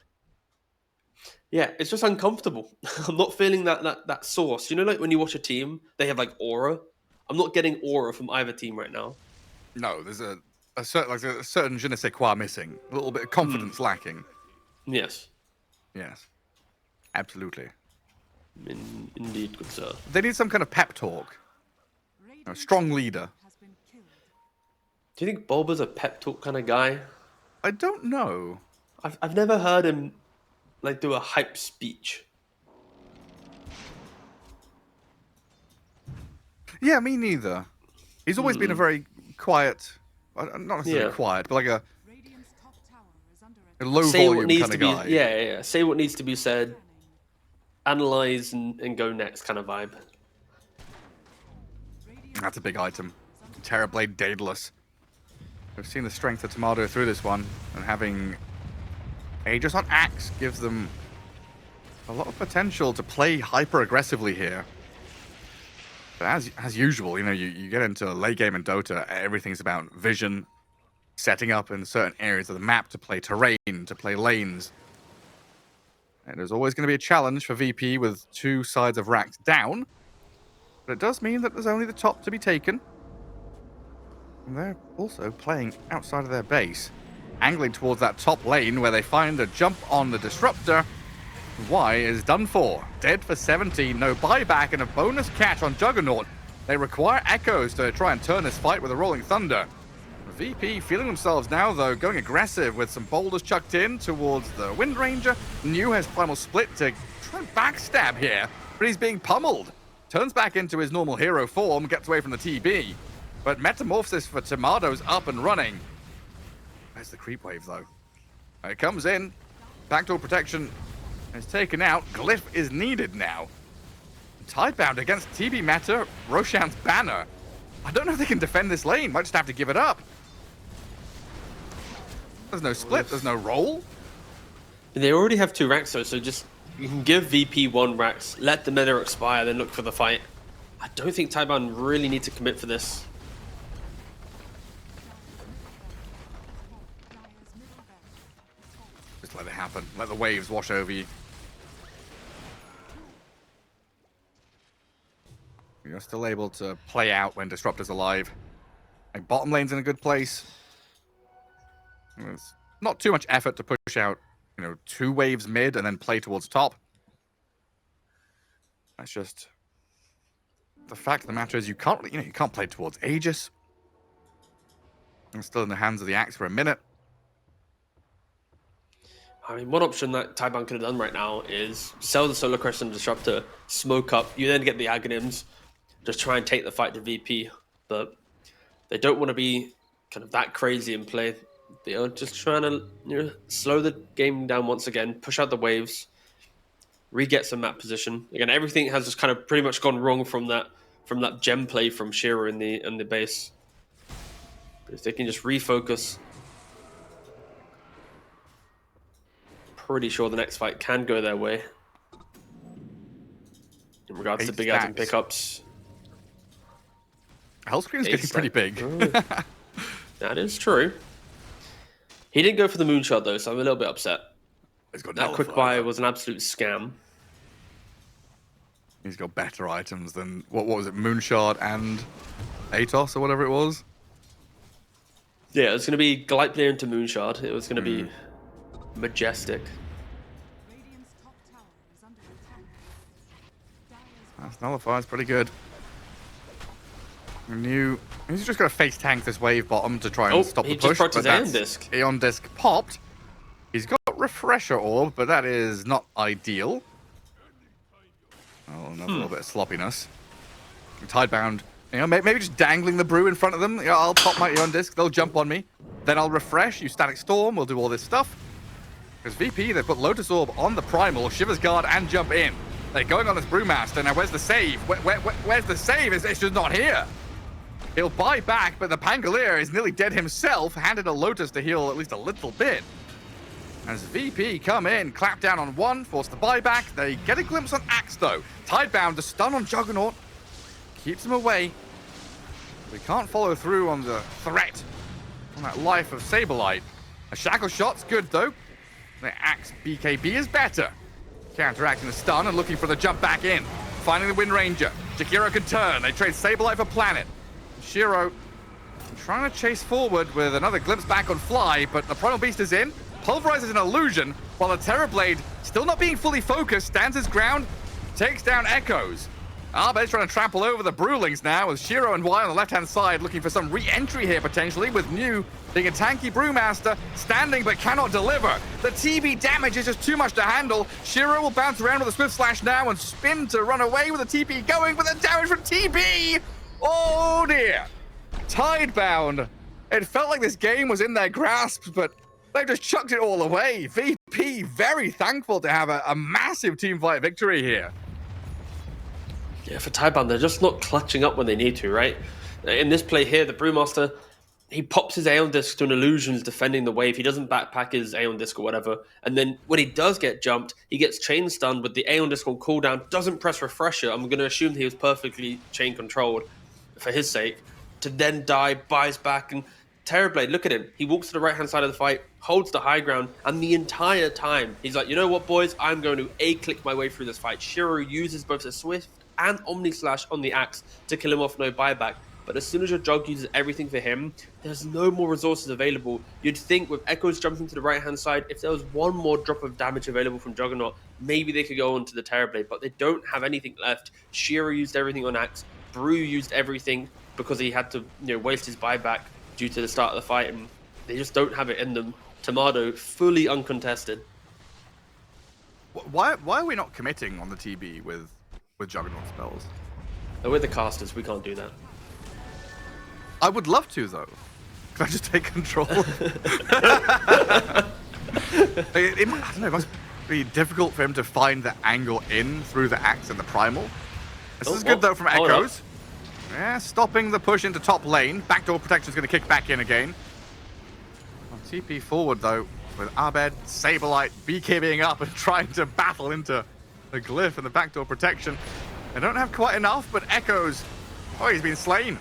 S1: yeah, it's just uncomfortable. I'm not feeling that source. You know, like when you watch a team, they have like aura. I'm not getting aura from either team right now.
S2: No, there's a certain je ne sais quoi missing. A little bit of confidence lacking.
S1: Yes,
S2: Yes. Absolutely.
S1: indeed, good sir.
S2: They need some kind of pep talk. A strong leader.
S3: Has been killed.
S1: Do you think Bulba's a pep talk kind of guy?
S2: I don't know.
S1: I've never heard him like do a hype speech.
S2: Yeah, me neither. He's always been a very quiet, not necessarily quiet, but like a
S3: Radiant's top tower is under
S2: a low
S1: Say what
S2: volume
S1: needs
S2: kind
S1: to
S2: of
S1: be.
S2: guy.
S1: Yeah. Say what needs to be said. Analyze and go next kind of vibe.
S2: That's a big item. Terrorblade Daedalus. We've seen the strength of Tomato through this one, and having Aegis on Axe gives them a lot of potential to play hyper aggressively here. But as usual, you know, you get into a late game in Dota, everything's about vision, setting up in certain areas of the map to play terrain, to play lanes. And there's always going to be a challenge for VP with 2 sides of racks down. But it does mean that there's only the top to be taken. And they're also playing outside of their base, angling towards that top lane where they find a jump on the disruptor. Y is done for. Dead for 17, no buyback, and a bonus catch on Juggernaut. They require echoes to try and turn this fight with a Rolling Thunder. VP feeling themselves now, though, going aggressive with some boulders chucked in towards the Wind Ranger. New has Primal Split to try and backstab here, but he's being pummeled. Turns back into his normal hero form, gets away from the TB. But Metamorphosis for Tomato's up and running. There's the creep wave, though. It comes in. Backdoor protection is taken out. Glyph is needed now. Tidebound against TB Meta, Roshan's banner. I don't know if they can defend this lane. Might just have to give it up. There's no split. There's no roll.
S1: They already have 2 racks, though, so just you can give VP 1 racks, let the meta expire, then look for the fight. I don't think Tidebound really need to commit for this.
S2: Just let it happen. Let the waves wash over you. You're still able to play out when Disruptor's alive. Like, bottom lane's in a good place. There's not too much effort to push out, 2 waves mid and then play towards top. That's just the fact of the matter is you can't play towards Aegis. It's still in the hands of the Axe for a minute.
S1: I mean, one option that Tidebound could have done right now is sell the Solar Crest and Disruptor, smoke up, you then get the Aghanims, just try and take the fight to VP. But they don't want to be kind of that crazy in play. They are just trying to slow the game down once again, push out the waves, re-get some map position. Again, everything has just kind of pretty much gone wrong from that gem play from Shearer in the base. But if they can just refocus, pretty sure the next fight can go their way. In regards to big item pickups.
S2: Hellscreen's getting pretty big.
S1: Oh. That is true. He didn't go for the moonshot though, so I'm a little bit upset.
S2: He's got
S1: that quick buy was an absolute scam.
S2: He's got better items than what was it, Moonshot and Atos or whatever it was.
S1: Yeah, it was going to be Glypnir into Moonshot. It was going to be majestic.
S3: Radiant's top tower is under attack.
S2: That's Nullifier's pretty good. He's just going to face tank this wave bottom to try and stop the push.
S1: He just procced his Aeon Disc.
S2: Aeon Disc popped. He's got Refresher Orb, but that is not ideal. Oh, another little bit of sloppiness. Tidebound, maybe just dangling the brew in front of them. I'll pop my Aeon Disc, they'll jump on me. Then I'll refresh, use Static Storm, we'll do all this stuff. Because VP, they've put Lotus Orb on the Primal, Shiver's Guard, and jump in. They're going on this Brewmaster. Now, where's the save? Where's the save? It's just not here. He'll buy back, but the Pangolier is nearly dead himself, handed a Lotus to heal at least a little bit. As VP come in, clap down on 1, force the buyback. They get a glimpse on Axe, though. Tidebound, the stun on Juggernaut, keeps him away. We can't follow through on the threat on that life of Saberlight. A Shackle Shot's good, though. The Axe BKB is better. Counteracting the stun and looking for the jump back in. Finding the Wind Ranger. Jakiro can turn. They trade Saberlight for Planet. Shiro trying to chase forward with another glimpse back on Fly, but the Primal Beast is in. Pulverizes an illusion, while the Terrorblade, still not being fully focused, stands his ground, takes down Echoes. Arbe's trying to trample over the Brewlings now, with Shiro and Y on the left-hand side looking for some re-entry here potentially, with New being a tanky Brewmaster, standing but cannot deliver. The TB damage is just too much to handle. Shiro will bounce around with a Swift Slash now and spin to run away with the TP going, but the damage from TB! Oh dear! Tidebound. It felt like this game was in their grasp, but they've just chucked it all away. VP very thankful to have a massive team fight victory here.
S1: Yeah, for Tidebound, they're just not clutching up when they need to, right? In this play here, the Brewmaster, he pops his Aeon Disc to an illusion defending the wave. He doesn't backpack his Aeon Disc or whatever. And then when he does get jumped, he gets chain stunned with the Aeon Disc on cooldown, doesn't press Refresher. I'm going to assume he was perfectly chain controlled for his sake, to then die, buys back, and Terrorblade, look at him. He walks to the right-hand side of the fight, holds the high ground, and the entire time, he's like, you know what, boys? I'm going to A-click my way through this fight. Shiro uses both a Swift and Omni Slash on the Axe to kill him off, no buyback. But as soon as your Jug uses everything for him, there's no more resources available. You'd think with Echoes jumping to the right-hand side, if there was one more drop of damage available from Juggernaut, maybe they could go on to the Terrorblade, but they don't have anything left. Shiro used everything on Axe. Brew used everything because he had to waste his buyback due to the start of the fight, and they just don't have it in them. Tomato, fully uncontested.
S2: Why are we not committing on the TB with Juggernaut spells?
S1: We're the casters, we can't do that.
S2: I would love to, though. Can I just take control? I don't know, it must be difficult for him to find the angle in through the Axe and the Primal. This is good, though, from Echoes. Yeah, stopping the push into top lane. Backdoor protection is going to kick back in again. On TP forward, though, with Abed, Saberlight, BKBing up and trying to battle into the glyph and the backdoor protection. They don't have quite enough, but Echoes, oh, he's been slain.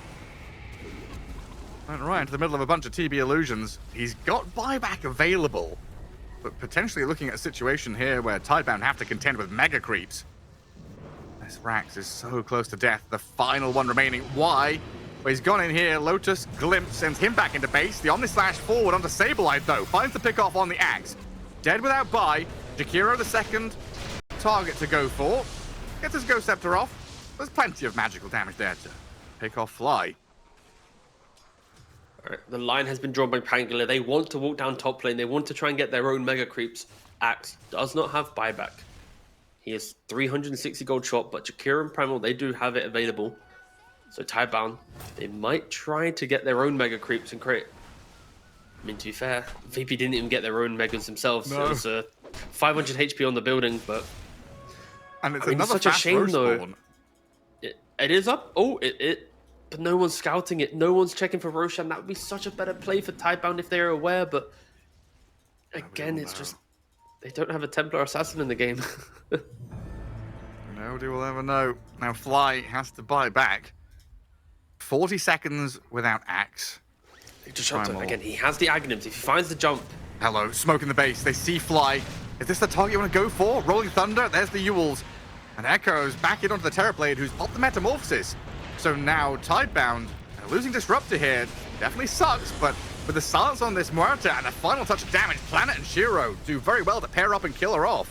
S2: Went right into the middle of a bunch of TB illusions. He's got buyback available, but potentially looking at a situation here where Tidebound have to contend with mega creeps. This Rax is so close to death. The final one remaining. Why? Well, he's gone in here. Lotus Glimpse sends him back into base. The Omnislash forward onto Saberlight, though. Finds the pick off on the Axe. Dead without buy. Jakiro the second target to go for. Gets his Ghost Scepter off. There's plenty of magical damage there to pick off Fly.
S1: All right, the line has been drawn by Pangolin. They want to walk down top lane. They want to try and get their own mega creeps. Axe does not have buyback. He has 360 gold shot, but Jakiro and Primal, they do have it available. So Tidebound, they might try to get their own mega creeps and create. I mean, to be fair, VP didn't even get their own megas themselves. No. It was 500 HP on the building, but
S2: and it's another
S1: such a shame though.
S2: Spawn.
S1: It is up. Oh, but no one's scouting it. No one's checking for Roshan. That would be such a better play for Tidebound if they're aware. But again, it's just they don't have a Templar Assassin in the game.
S2: Nobody will ever know. Now Fly has to buy back. 40 seconds without Axe.
S1: Just again, he has the Aghanims. If he finds the jump.
S2: Hello, smoke in the base. They see Fly. Is this the target you want to go for? Rolling Thunder. There's the Ewells. And Echoes back in onto the Terrorblade, who's popped the Metamorphosis. So now Tidebound losing Disruptor here definitely sucks, but with the silence on this Muerta and a final touch of damage, Planet and Shiro do very well to pair up and kill her off.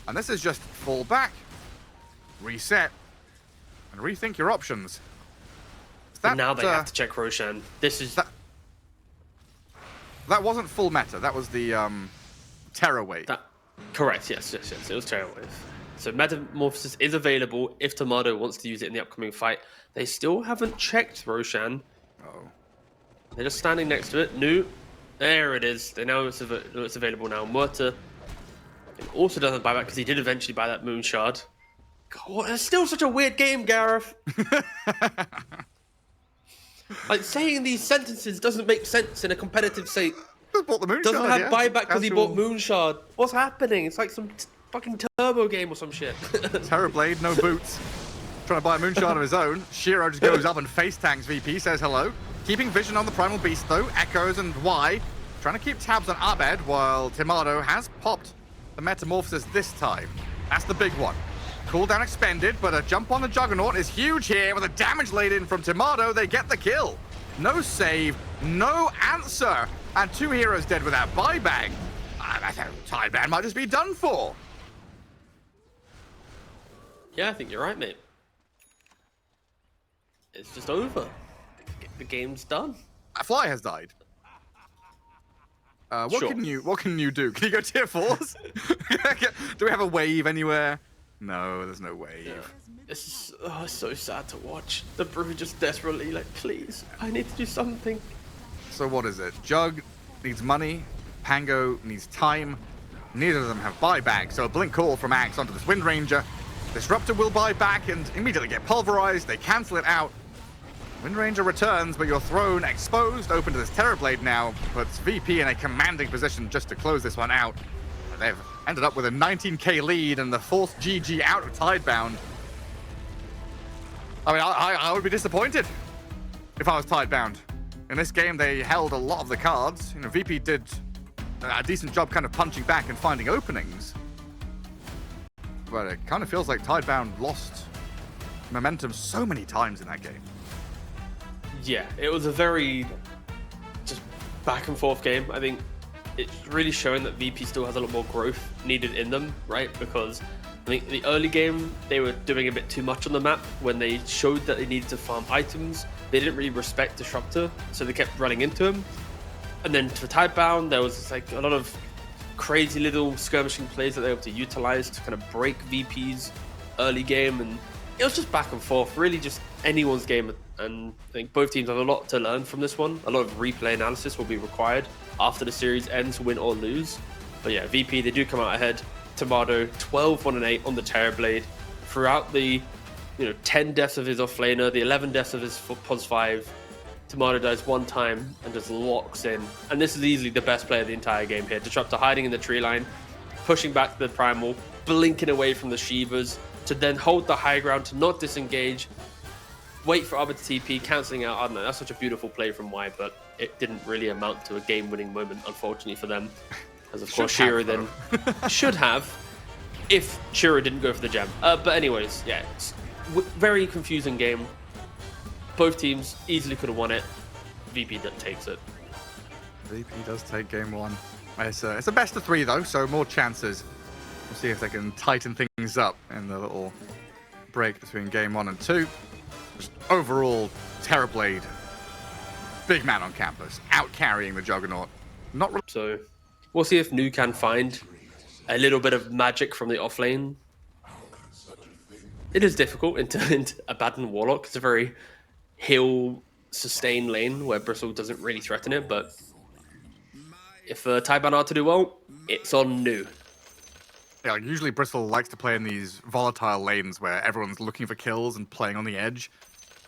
S2: And this is just fall back, reset, and rethink your options.
S1: But now they have to check Roshan. This is
S2: that wasn't full meta. That was the Terror Wave.
S1: Correct. Yes. It was Terror Wave. So Metamorphosis is available if Tomato wants to use it in the upcoming fight. They still haven't checked Roshan.
S2: Oh.
S1: They're just standing next to it. No. There it is. They know it's available now. Muerta also doesn't buy back because he did eventually buy that Moon Shard. God, it's still such a weird game, Gareth. Like, saying these sentences doesn't make sense in a competitive state.
S2: Just bought the Moon
S1: Doesn't
S2: Shard,
S1: have buyback because he bought Moon Shard. What's happening? It's like some fucking turbo game or some shit.
S2: Terrorblade, no boots. Trying to buy a Moon Shard of his own. Shiro just goes up and face tanks VP, says hello. Keeping vision on the Primal Beast, though. Echoes and Y. Trying to keep tabs on Abed, while Tomato has popped the Metamorphosis this time. That's the big one. Cooldown expended, but a jump on the Juggernaut is huge here. With a damage laid in from Tomato, they get the kill. No save, no answer. And two heroes dead without buyback. I think Tidebound might just be done for.
S1: Yeah, I think you're right, mate. It's just over. The game's done.
S2: Fly has died. What
S1: Sure.
S2: can you do? Can you go tier 4s? Do we have a wave anywhere? No, there's no wave.
S1: Yeah. This is so sad to watch. The Brew just desperately like, please, I need to do something.
S2: So what is it? Jug needs money. Pango needs time. Neither of them have buyback, so a blink call from Axe onto this Wind Ranger. Disruptor will buy back and immediately get pulverized. They cancel it out. Wind Ranger returns, but you're thrown exposed, open to this Terrorblade now, puts VP in a commanding position just to close this one out. They've ended up with a 19k lead and the fourth GG out of Tidebound. I mean, I would be disappointed if I was Tidebound. In this game, they held a lot of the cards. You know, VP did a decent job kind of punching back and finding openings. But it kind of feels like Tidebound lost momentum so many times in that game.
S1: Yeah, it was a very just back and forth game. I think it's really showing that VP still has a lot more growth needed in them, right? Because I think the early game, they were doing a bit too much on the map. When they showed that they needed to farm items, they didn't really respect Disruptor, so they kept running into him. And then for Tidebound, there was like a lot of crazy little skirmishing plays that they were able to utilize to kind of break VP's early game. And it was just back and forth, really just anyone's game. And I think both teams have a lot to learn from this one. A lot of replay analysis will be required after the series ends, win or lose. But yeah, VP, they do come out ahead. Tomato 12-1-8 on the Terrorblade throughout the 10 deaths of his offlaner, the 11 deaths of his pos 5. Tomato dies one time and just locks in, and this is easily the best play of the entire game here. Disruptor hiding in the tree line, pushing back the primal, blinking away from the Shivas to then hold the high ground to not disengage, wait for Arbor to TP, cancelling out. I don't know, that's such a beautiful play from Y, but it didn't really amount to a game-winning moment, unfortunately for them. As of course, Shiro then should have, if Shiro didn't go for the gem. But anyways, yeah, it's very confusing game. Both teams easily could have won it. VP takes it.
S2: VP does take game one. It's a best of 3 though, so more chances. We'll see if they can tighten things up in the little break between game 1 and 2. Just overall, Terrorblade, big man on campus, out carrying the Juggernaut. Not really.
S1: So we'll see if Nu can find a little bit of magic from the offlane. It is difficult into Abaddon Warlock. It's a very heal sustain lane where Bristle doesn't really threaten it, but if Tidebound are to do well, it's on Nu.
S2: Yeah, usually Bristle likes to play in these volatile lanes where everyone's looking for kills and playing on the edge.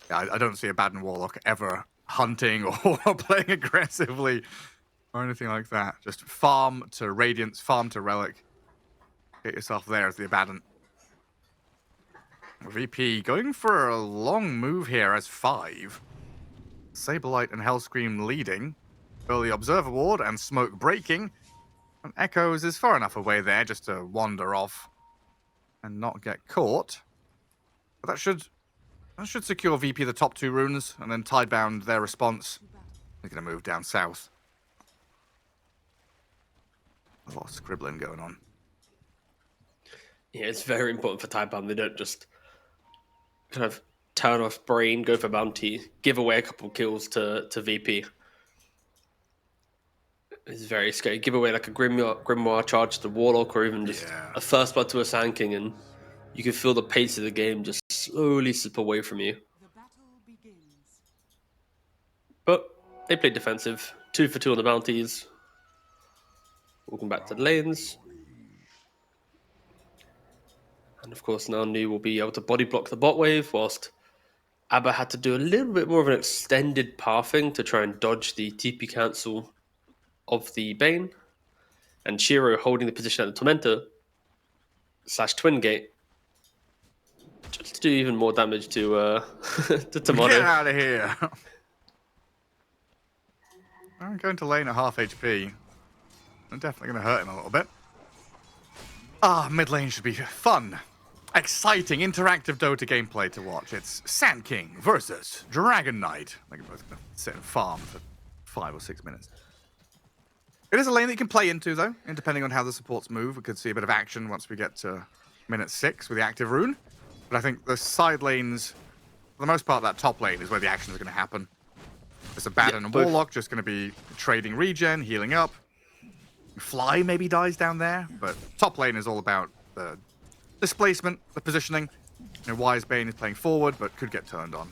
S2: Yeah, I don't see Abaddon Warlock ever hunting or playing aggressively or anything like that. Just farm to Radiance, farm to Relic. Get yourself there as the Abaddon. VP going for a long move here as 5. Saberlight and Hellscream leading. Early Observer Ward and Smoke breaking. And Echoes is far enough away there just to wander off and not get caught. But that should secure VP the top 2 runes, and then Tidebound their response. They're going to move down south. A lot of scribbling going on.
S1: Yeah, it's very important for Tidebound. They don't just kind of turn off brain, go for bounty, give away a couple kills to VP. It's very scary. Give away like a Grimoire charge to Warlock, or even just a first blood to a Sand King, and you can feel the pace of the game just slowly slip away from you.
S3: The battle begins.
S1: But they played defensive. 2 for 2 on the bounties. Walking back to the lanes. And of course now Nu will be able to body block the bot wave, whilst Abba had to do a little bit more of an extended pathing to try and dodge the TP cancel of the Bane. And Shiro holding the position at the Tormentor / Twin Gate just to do even more damage to Tomato.
S2: Get out of here! I'm going to lane at half HP. I'm definitely going to hurt him a little bit. Mid lane should be fun, exciting, interactive Dota gameplay to watch. It's Sand King versus Dragon Knight. They're both going to sit and farm for 5 or 6 minutes. It is a lane that you can play into, though, and depending on how the supports move, we could see a bit of action once we get to minute 6 with the active rune. But I think the side lanes, for the most part, that top lane is where the action is going to happen. There's Abaddon and Warlock just going to be trading regen, healing up. Fly maybe dies down there, but top lane is all about the displacement, the positioning. Wise Bane is playing forward, but could get turned on.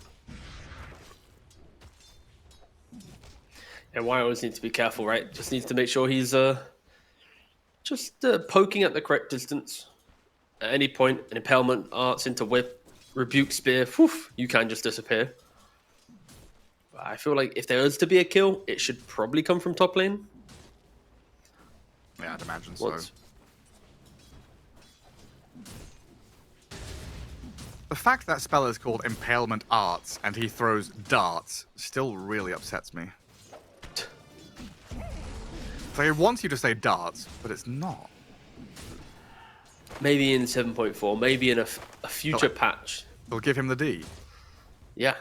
S1: And Y always needs to be careful, right? Just needs to make sure he's just poking at the correct distance. At any point, an impalement arts into whip, rebuke spear, you can just disappear. But I feel like if there is to be a kill, it should probably come from top lane.
S2: Yeah, I'd imagine so. The fact that spell is called Impalement Arts and he throws darts still really upsets me. So he wants you to say darts, but it's not.
S1: Maybe in 7.4, maybe in a future patch.
S2: They'll give him the D.
S1: Yeah.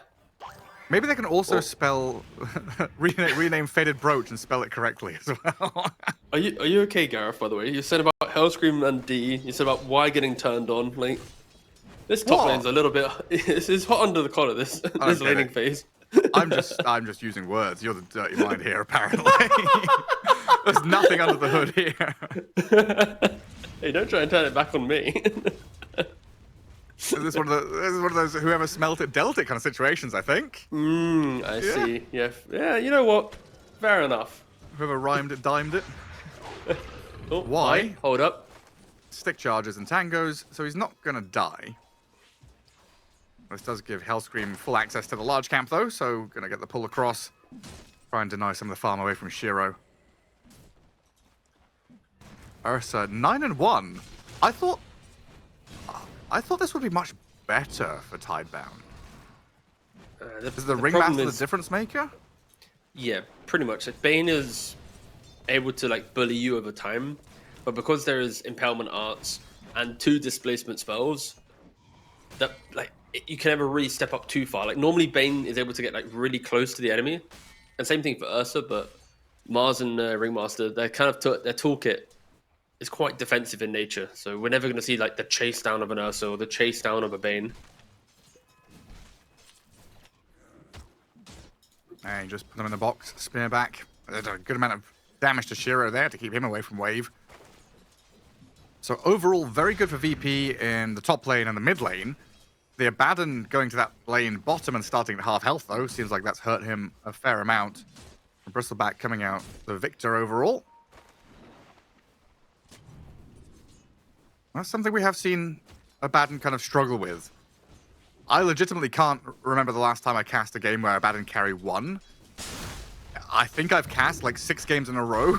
S2: Maybe they can also
S1: Oh.
S2: spell rename Faded Brooch and spell it correctly as well.
S1: Are you okay, Gareth? By the way, you said about Hellscream and D. You said about Y getting turned on. Like this top
S2: What?
S1: lane's a little bit. It's hot under the collar. This
S2: don't get
S1: laning
S2: it.
S1: phase.
S2: I'm just using words. You're the dirty mind here, apparently. There's nothing under the hood here.
S1: Hey, don't try and turn it back on me.
S2: This is one of those whoever smelt it dealt it kind of situations, I think.
S1: I see. Yeah, yeah. You know what? Fair enough.
S2: Whoever rhymed it, dimed it.
S1: Oh,
S2: Why?
S1: hi, hold up.
S2: Stick charges and tangos, so he's not gonna die. This does give Hellscream full access to the large camp, though, so gonna get the pull across. Try and deny some of the farm away from Shiro. Ursa, 9-1. I thought this would be much better for Tidebound. Is the Ringmaster the difference maker?
S1: Yeah, pretty much. Like, Bane is able to like bully you over time, but because there is impalement arts and 2 displacement spells, that like you can never really step up too far. Like normally Bane is able to get like really close to the enemy, and same thing for Ursa. But Mars and Ringmaster, their kind of their toolkit is quite defensive in nature, so we're never going to see like the chase down of an Ursa or the chase down of a Bane.
S2: And just put them in the box, spear back. There's a good amount of damage to Shiro there to keep him away from wave. So overall, very good for VP in the top lane and the mid lane. The Abaddon going to that lane bottom and starting at half health, though, seems like that's hurt him a fair amount. And Bristleback coming out the victor overall. That's something we have seen Abaddon kind of struggle with. I legitimately can't remember the last time I cast a game where Abaddon carry won. I think I've cast like 6 games in a row.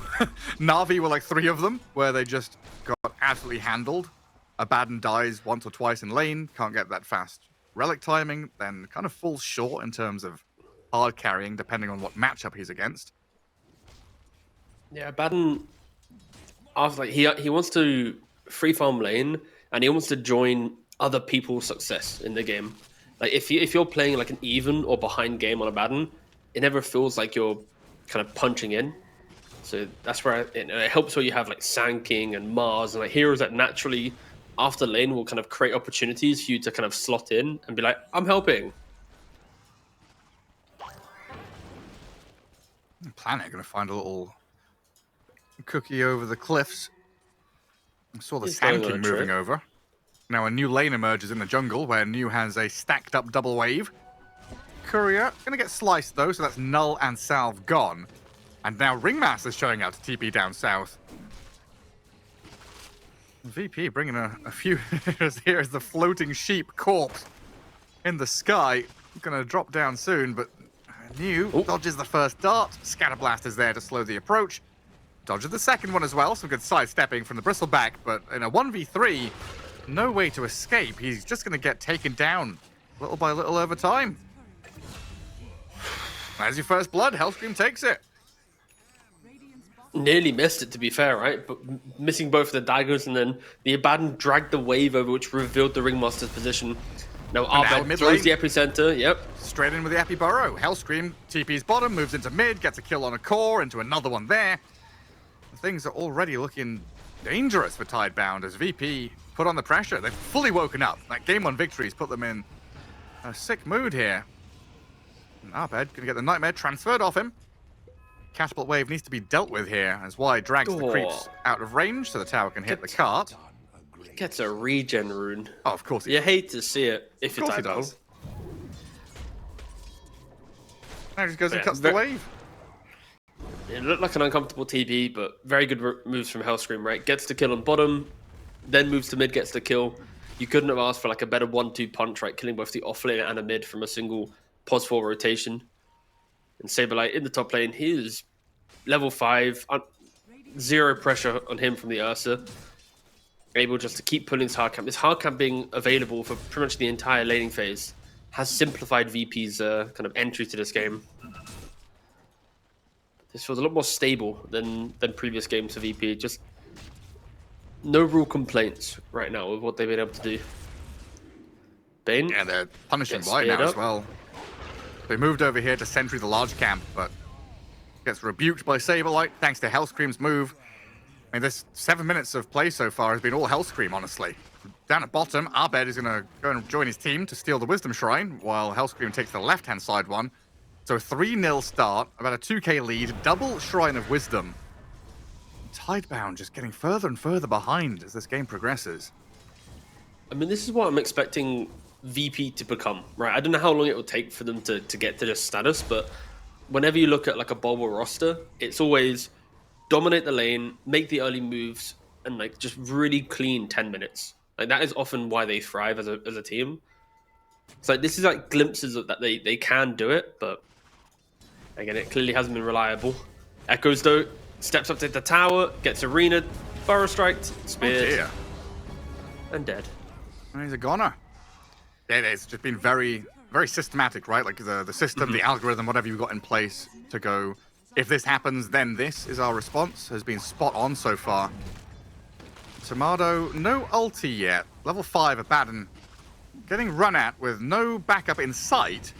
S2: Na'Vi were like 3 of them, where they just got absolutely handled. Abaddon dies once or twice in lane, can't get that fast relic timing, then kind of falls short in terms of hard carrying, depending on what matchup he's against.
S1: Yeah, Abaddon, after like he wants to free farm lane and he wants to join other people's success in the game. Like if you're playing like an even or behind game on Abaddon, it never feels like you're kind of punching in. So that's where it helps where you have like Sand King and Mars and like heroes that naturally after lane will kind of create opportunities for you to kind of slot in and be like, I'm helping.
S2: Planet going to find a little cookie over the cliffs. I saw the Sand King moving over. Now a new lane emerges in the jungle where New has a stacked up double wave. Courier going to get sliced though, so that's Null and Salve gone. And now Ringmaster's showing out to TP down south. VP bringing a few here is the floating sheep corpse in the sky. Going to drop down soon, but New dodges the first dart. Scatterblast is there to slow the approach. Dodges the second one as well. Some good sidestepping from the Bristleback, but in a 1v3, no way to escape. He's just going to get taken down little by little over time. As your first blood, Hellscream takes it.
S1: Nearly missed it, to be fair, right? But missing both the daggers, and then the Abaddon dragged the wave over, which revealed the Ringmaster's position. Now Arbed throws the epicenter, yep.
S2: Straight in with the Epi Burrow. Hellscream, TP's bottom, moves into mid, gets a kill on a core, into another one there. Things are already looking dangerous for Tidebound as VP put on the pressure. They've fully woken up. That game 1 victory's put them in a sick mood here. And Arbed gonna get the Nightmare transferred off him. Catapult wave needs to be dealt with here as Y drags the creeps out of range so the tower can hit the cart.
S1: Gets a regen rune.
S2: Oh, of course he
S1: You
S2: does.
S1: hate to see it if you're Tidebound.
S2: Now he just goes and cuts the wave.
S1: It looked like an uncomfortable TP, but very good moves from Hellscream, right? Gets the kill on bottom, then moves to mid, gets the kill. You couldn't have asked for like a better 1-2 punch, right? Killing both the off lane and a mid from a single pos 4 rotation. And Saberlight in the top lane, he is level 5, 0 pressure on him from the Ursa. Able just to keep pulling his hard camp. This hard camp being available for pretty much the entire laning phase has simplified VP's kind of entry to this game. This feels a lot more stable than previous games for VP. Just no real complaints right now with what they've been able to do. Bane?
S2: Yeah, they're punishing Blight now as well. They moved over here to sentry the large camp, but gets rebuked by Saberlight thanks to Hellscream's move. I mean, this 7 minutes of play so far has been all Hellscream, honestly. Down at bottom, Abed is going to go and join his team to steal the Wisdom Shrine, while Hellscream takes the left-hand side one. So a 3-0 start, about a 2k lead, double Shrine of Wisdom. Tidebound just getting further and further behind as this game progresses.
S1: I mean, this is what I'm expecting VP to become, right? I don't know how long it will take for them to get to this status, but whenever you look at like a Bulba roster, it's always dominate the lane, make the early moves, and like just really clean 10 minutes. Like that is often why they thrive as a team. So this is like glimpses of that they can do it, but again, it clearly hasn't been reliable. Echoes though steps up to the tower, gets arena, burrow striked, speared, and dead.
S2: And he's a goner. Yeah, it's just been very, very systematic, right? Like the system, the algorithm, whatever you've got in place to go, if this happens, then this is our response, has been spot on so far. Tomato, no ulti yet. Level 5 Abaddon getting run at with no backup in sight.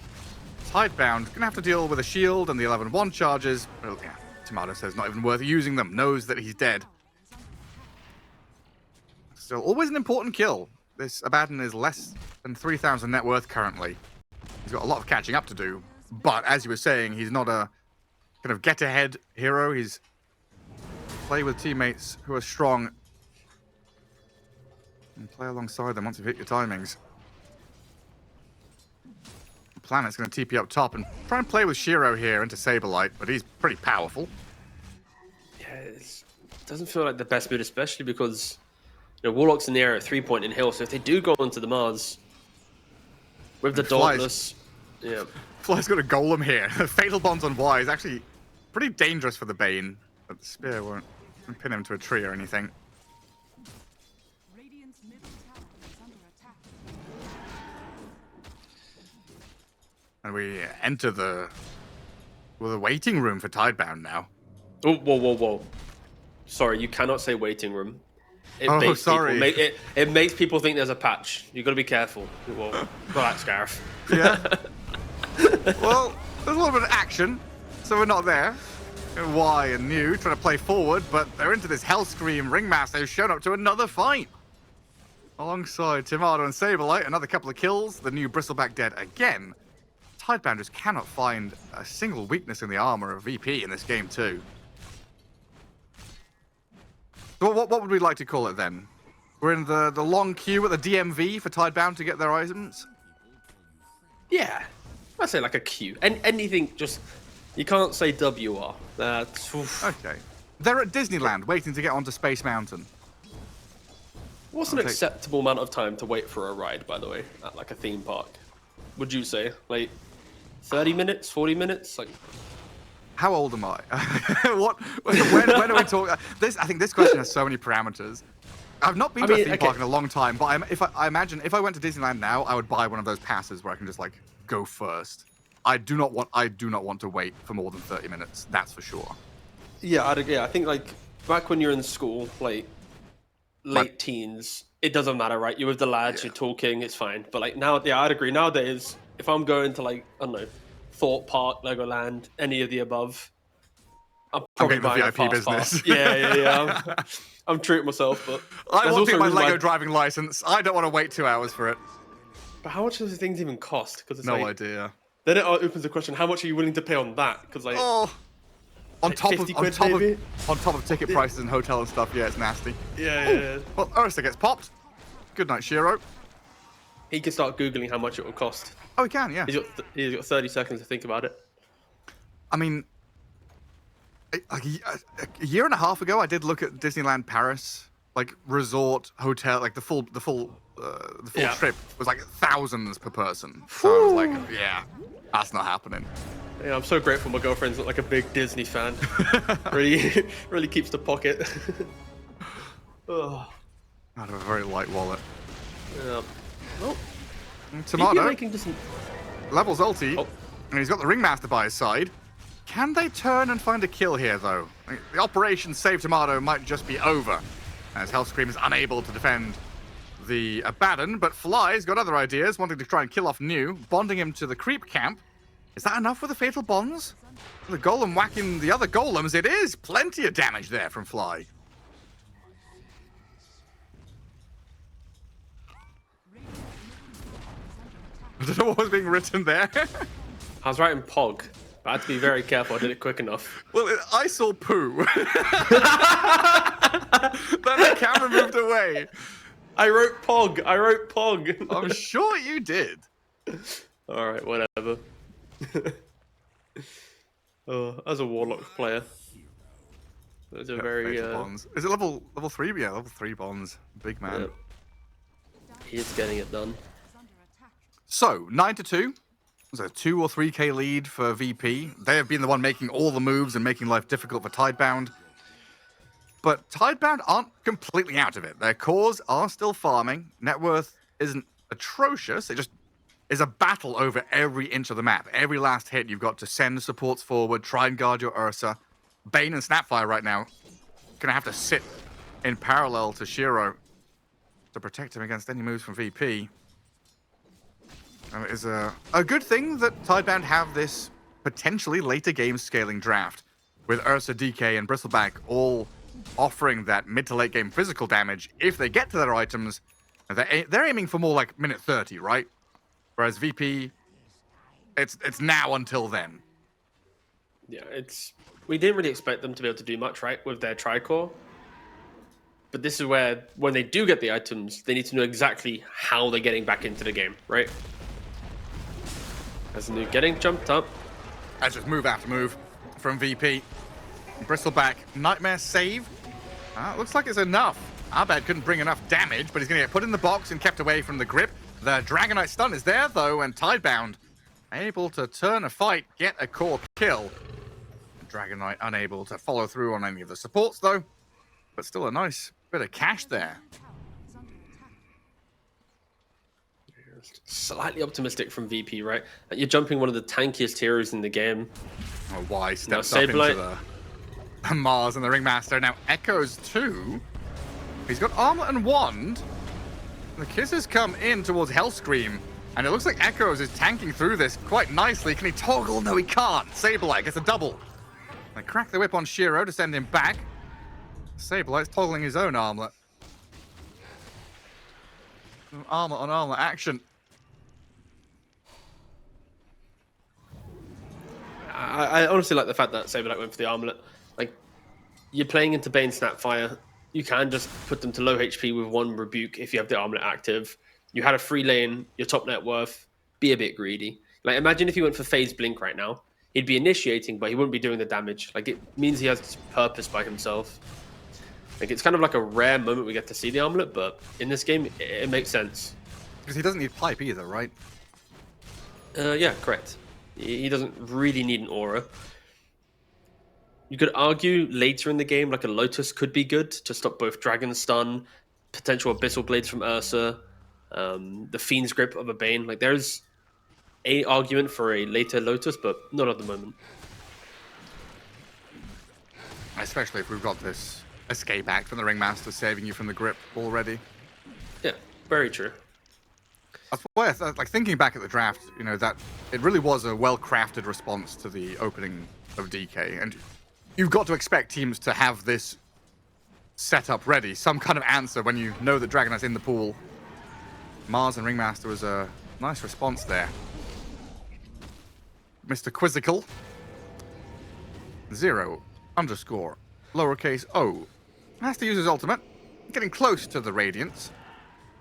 S2: Tidebound gonna have to deal with a shield and the 11-1 charges. Well, yeah, Tomato says not even worth using them, knows that he's dead. Still, always an important kill. This Abaddon is less than 3,000 net worth currently. He's got a lot of catching up to do, but as you were saying, he's not a kind of get-ahead hero. He's play with teammates who are strong and play alongside them once you've hit your timings. Planet's going to TP up top and try and play with Shiro here into Saberlight, but he's pretty powerful.
S1: Yeah, it doesn't feel like the best move, especially because Warlock's in the area at 3-point in Hill, so if they do go onto the Mars with the Dauntless, yeah.
S2: Fly's got a golem here. Fatal Bonds on Y is actually pretty dangerous for the Bane, but the spear won't pin him to a tree or anything.
S3: Radiant's middle tower is under attack.
S2: And we enter the waiting room for Tidebound now.
S1: Oh, whoa. Sorry, you cannot say waiting room.
S2: Sorry.
S1: It makes people think there's a patch. You got to be careful. Well, relax, Gareth.
S2: Yeah. Well, there's a little bit of action, so we're not there. Y and New trying to play forward, but they're into this Hellscream Ringmaster who's shown up to another fight. Alongside Tomato and Saberlight, another couple of kills. The new Bristleback dead again. Tidebound just cannot find a single weakness in the armor of VP in this game too. So what would we like to call it then? We're in the long queue at the DMV for Tidebound to get their items?
S1: Yeah. I'd say like a Q. And anything, just... You can't say WR. That's...
S2: Okay. They're at Disneyland, waiting to get onto Space Mountain.
S1: What's an acceptable amount of time to wait for a ride, by the way, at like a theme park? Would you say? Like, 30 minutes? 40 minutes? Like...
S2: How old am I? When are we talking? I think this question has so many parameters. I've not been to a theme park in a long time, but I imagine if I went to Disneyland now, I would buy one of those passes where I can just like go first. I do not want to wait for more than 30 minutes. That's for sure.
S1: Yeah, I think like back when you're in school, like late teens, it doesn't matter, right? You're with the lads, you're talking, it's fine. But like now, yeah, I'd agree. Nowadays, if I'm going to like, I don't know, Thought Park, Legoland, any of the above, I'm probably buying
S2: the VIP business.
S1: Yeah. I'm treating myself, but
S2: I want to get my Lego driving license. I don't want to wait 2 hours for it.
S1: But how much does the things even cost? Because it's
S2: no idea.
S1: Then it opens the question: how much are you willing to pay on that? Because like,
S2: on top of ticket
S1: Yeah.
S2: prices and hotel and stuff, yeah, it's nasty.
S1: Yeah.
S2: Well, Ursa gets popped. Good night, Shiro.
S1: He can start googling how much it will cost.
S2: Oh, he can, yeah.
S1: He's got 30 seconds to think about it.
S2: I mean, a year and a half ago, I did look at Disneyland Paris, like resort, hotel, like the full trip was like thousands per person. So I was like, yeah, that's not happening.
S1: Yeah, I'm so grateful my girlfriend's not like a big Disney fan. really keeps the pocket. Oh.
S2: I have a very light wallet.
S1: Yeah. Oh.
S2: Tomato
S1: making just...
S2: levels ulti, and he's got the Ringmaster by his side. Can they turn and find a kill here, though? The Operation Save Tomato might just be over, as Hellscream is unable to defend the Abaddon, but Fly's got other ideas, wanting to try and kill off New, bonding him to the creep camp. Is that enough for the Fatal Bonds? The golem whacking the other golems, it is! Plenty of damage there from Fly. I don't know what was being written there.
S1: I was writing Pog, but I had to be very careful. I did it quick enough.
S2: Well, I saw poo. Then the camera moved away.
S1: I wrote Pog. I wrote Pog.
S2: I'm sure you did.
S1: All right, whatever. Oh, as a Warlock player, that's a very.
S2: Bonds. Is it level 3? Yeah, level 3 bonds. Big man.
S1: Yeah. He's getting it done.
S2: So 9-2. Was a 2 or 3k lead for VP. They have been the one making all the moves and making life difficult for Tidebound. But Tidebound aren't completely out of it. Their cores are still farming. Net worth isn't atrocious. It just is a battle over every inch of the map. Every last hit, you've got to send supports forward, try and guard your Ursa. Bane and Snapfire right now gonna have to sit in parallel to Shiro to protect him against any moves from VP. And it is a good thing that Tidebound have this potentially later game scaling draft with Ursa, DK, and Bristleback all offering that mid to late game physical damage. If they get to their items, they're aiming for more like minute 30, right? Whereas VP, it's now until then.
S1: Yeah, we didn't really expect them to be able to do much, right, with their Tricore. But this is where, when they do get the items, they need to know exactly how they're getting back into the game, right? As they're getting jumped up.
S2: That's just move after move from VP. Bristleback, Nightmare save. Looks like it's enough. Abed couldn't bring enough damage, but he's going to get put in the box and kept away from the grip. The Dragonite stun is there, though, and Tidebound able to turn a fight, get a core kill. Dragonite unable to follow through on any of the supports, though. But still a nice bit of cash there.
S1: Slightly optimistic from VP, right? You're jumping one of the tankiest heroes in the game.
S2: Oh, why steps up into the Mars and the Ringmaster. Now Echoes too. He's got armor and wand. The kisses come in towards Hellscream, and it looks like Echoes is tanking through this quite nicely. Can he toggle? No, he can't. Sableye gets a double. They crack the whip on Shiro to send him back. Sableye's toggling his own armlet. Armor on armor action.
S1: I honestly like the fact that Saberlight went for the armlet. Like, you're playing into Bane Snapfire. You can just put them to low HP with one rebuke if you have the armlet active. You had a free lane, your top net worth, be a bit greedy. Like, imagine if he went for Phase Blink right now. He'd be initiating, but he wouldn't be doing the damage. Like, it means he has purpose by himself. Like, it's kind of like a rare moment we get to see the armlet, but in this game, it makes sense.
S2: Because he doesn't need pipe either, right?
S1: Yeah, correct. He doesn't really need an aura. You could argue later in the game, like a Lotus could be good to stop both Dragon Stun, potential Abyssal Blades from Ursa, the Fiend's Grip of a Bane. Like, there's a argument for a later Lotus, but not at the moment.
S2: Especially if we've got this escape act from the Ringmaster saving you from the grip already.
S1: Yeah, very true.
S2: That's why, like, thinking back at the draft, you know, that it really was a well-crafted response to the opening of DK, and you've got to expect teams to have this setup ready, some kind of answer when you know that Dragonite's in the pool. Mars and Ringmaster was a nice response there. Mr. Quizzical. 0 underscore lowercase o. Has to use his ultimate. Getting close to the Radiance.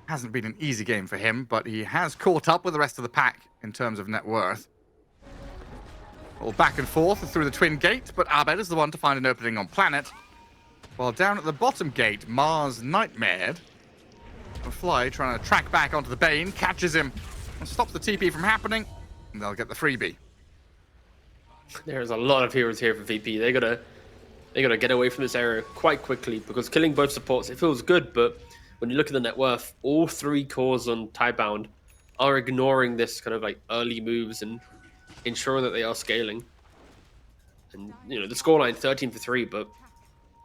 S2: Hasn't been an easy game for him, but he has caught up with the rest of the pack in terms of net worth. All back and forth through the twin gate, but Abed is the one to find an opening on planet. While down at the bottom gate, Mars nightmared. A Fly trying to track back onto the Bane, catches him, and stops the TP from happening, and they'll get the freebie.
S1: There's a lot of heroes here for VP. They gotta get away from this area quite quickly, because killing both supports, it feels good, but when you look at the net worth, all three cores on Tidebound are ignoring this kind of like early moves and ensuring that they are scaling. And, you know, the scoreline 13 for 3, but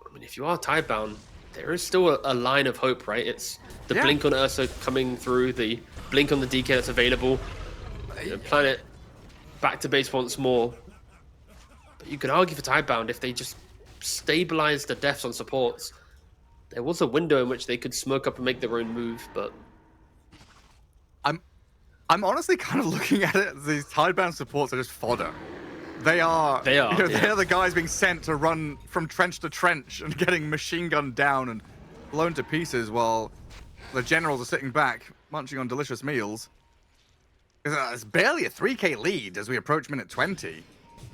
S1: I mean, if you are Tidebound, there is still a line of hope, right? It's the blink on Ursa coming through, the blink on the DK that's available. You know, Planet back to base once more. But you could argue for Tidebound if they just stabilize the deaths on supports. There was a window in which they could smoke up and make their own move, but
S2: I'm honestly kind of looking at it. These Tidebound supports are just fodder. They are. They are the guys being sent to run from trench to trench and getting machine gunned down and blown to pieces, while the generals are sitting back munching on delicious meals. It's barely a 3k lead as we approach minute 20.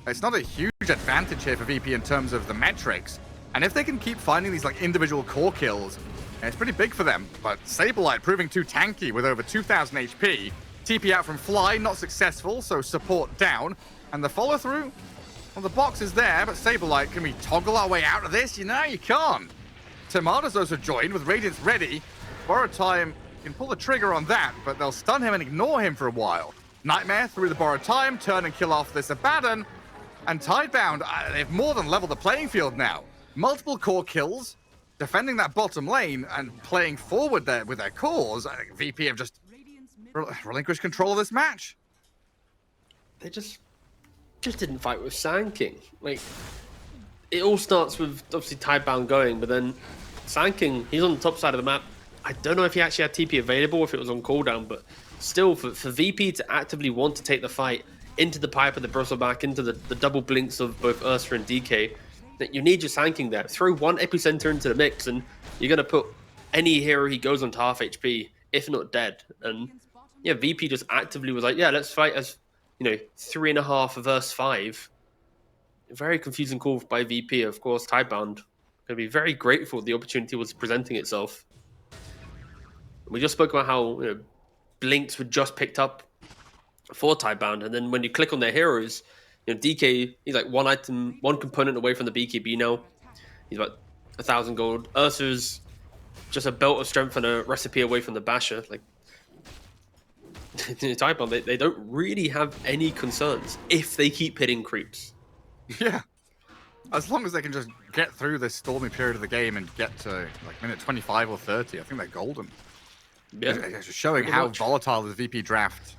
S2: It's not a huge advantage here for VP in terms of the metrics. And if they can keep finding these like individual core kills, it's pretty big for them. But Saberlight proving too tanky with over 2,000 HP. TP out from Fly, not successful, so support down. And the follow through? Well, the box is there, but Saberlight, can we toggle our way out of this? You know, you can't. Tomatoes also joined with Radiance ready. Borrowed time can pull the trigger on that, but they'll stun him and ignore him for a while. Nightmare through the borrowed time, turn and kill off this Abaddon. And Tidebound, they've more than leveled the playing field now. Multiple core kills, defending that bottom lane and playing forward there with their cores. I think VP have just relinquished control of this match.
S1: They just didn't fight with Sand King. Like, it all starts with obviously Tidebound going, but then Sand King, he's on the top side of the map. I don't know if he actually had TP available, if it was on cooldown, but still, for VP to actively want to take the fight into the pipe of the bristle back, into the double blinks of both Ursa and DK, that you need your Sand King there. Throw one epicenter into the mix, and you're going to put any hero he goes on to half HP, if not dead. And yeah, VP just actively was like, yeah, let's fight as, 3.5 versus 5. Very confusing call by VP. Of course, Tidebound going to be very grateful the opportunity was presenting itself. We just spoke about how blinks were just picked up for Tidebound, and then when you click on their heroes, DK, he's like one component away from the BKB now. He's about 1,000 gold. Ursa's just a belt of strength and a recipe away from the Basher. Like, Tidebound, they don't really have any concerns if they keep hitting creeps.
S2: Yeah. As long as they can just get through this stormy period of the game and get to like minute 25 or 30, I think they're golden. Yeah. It's just showing how volatile the VP draft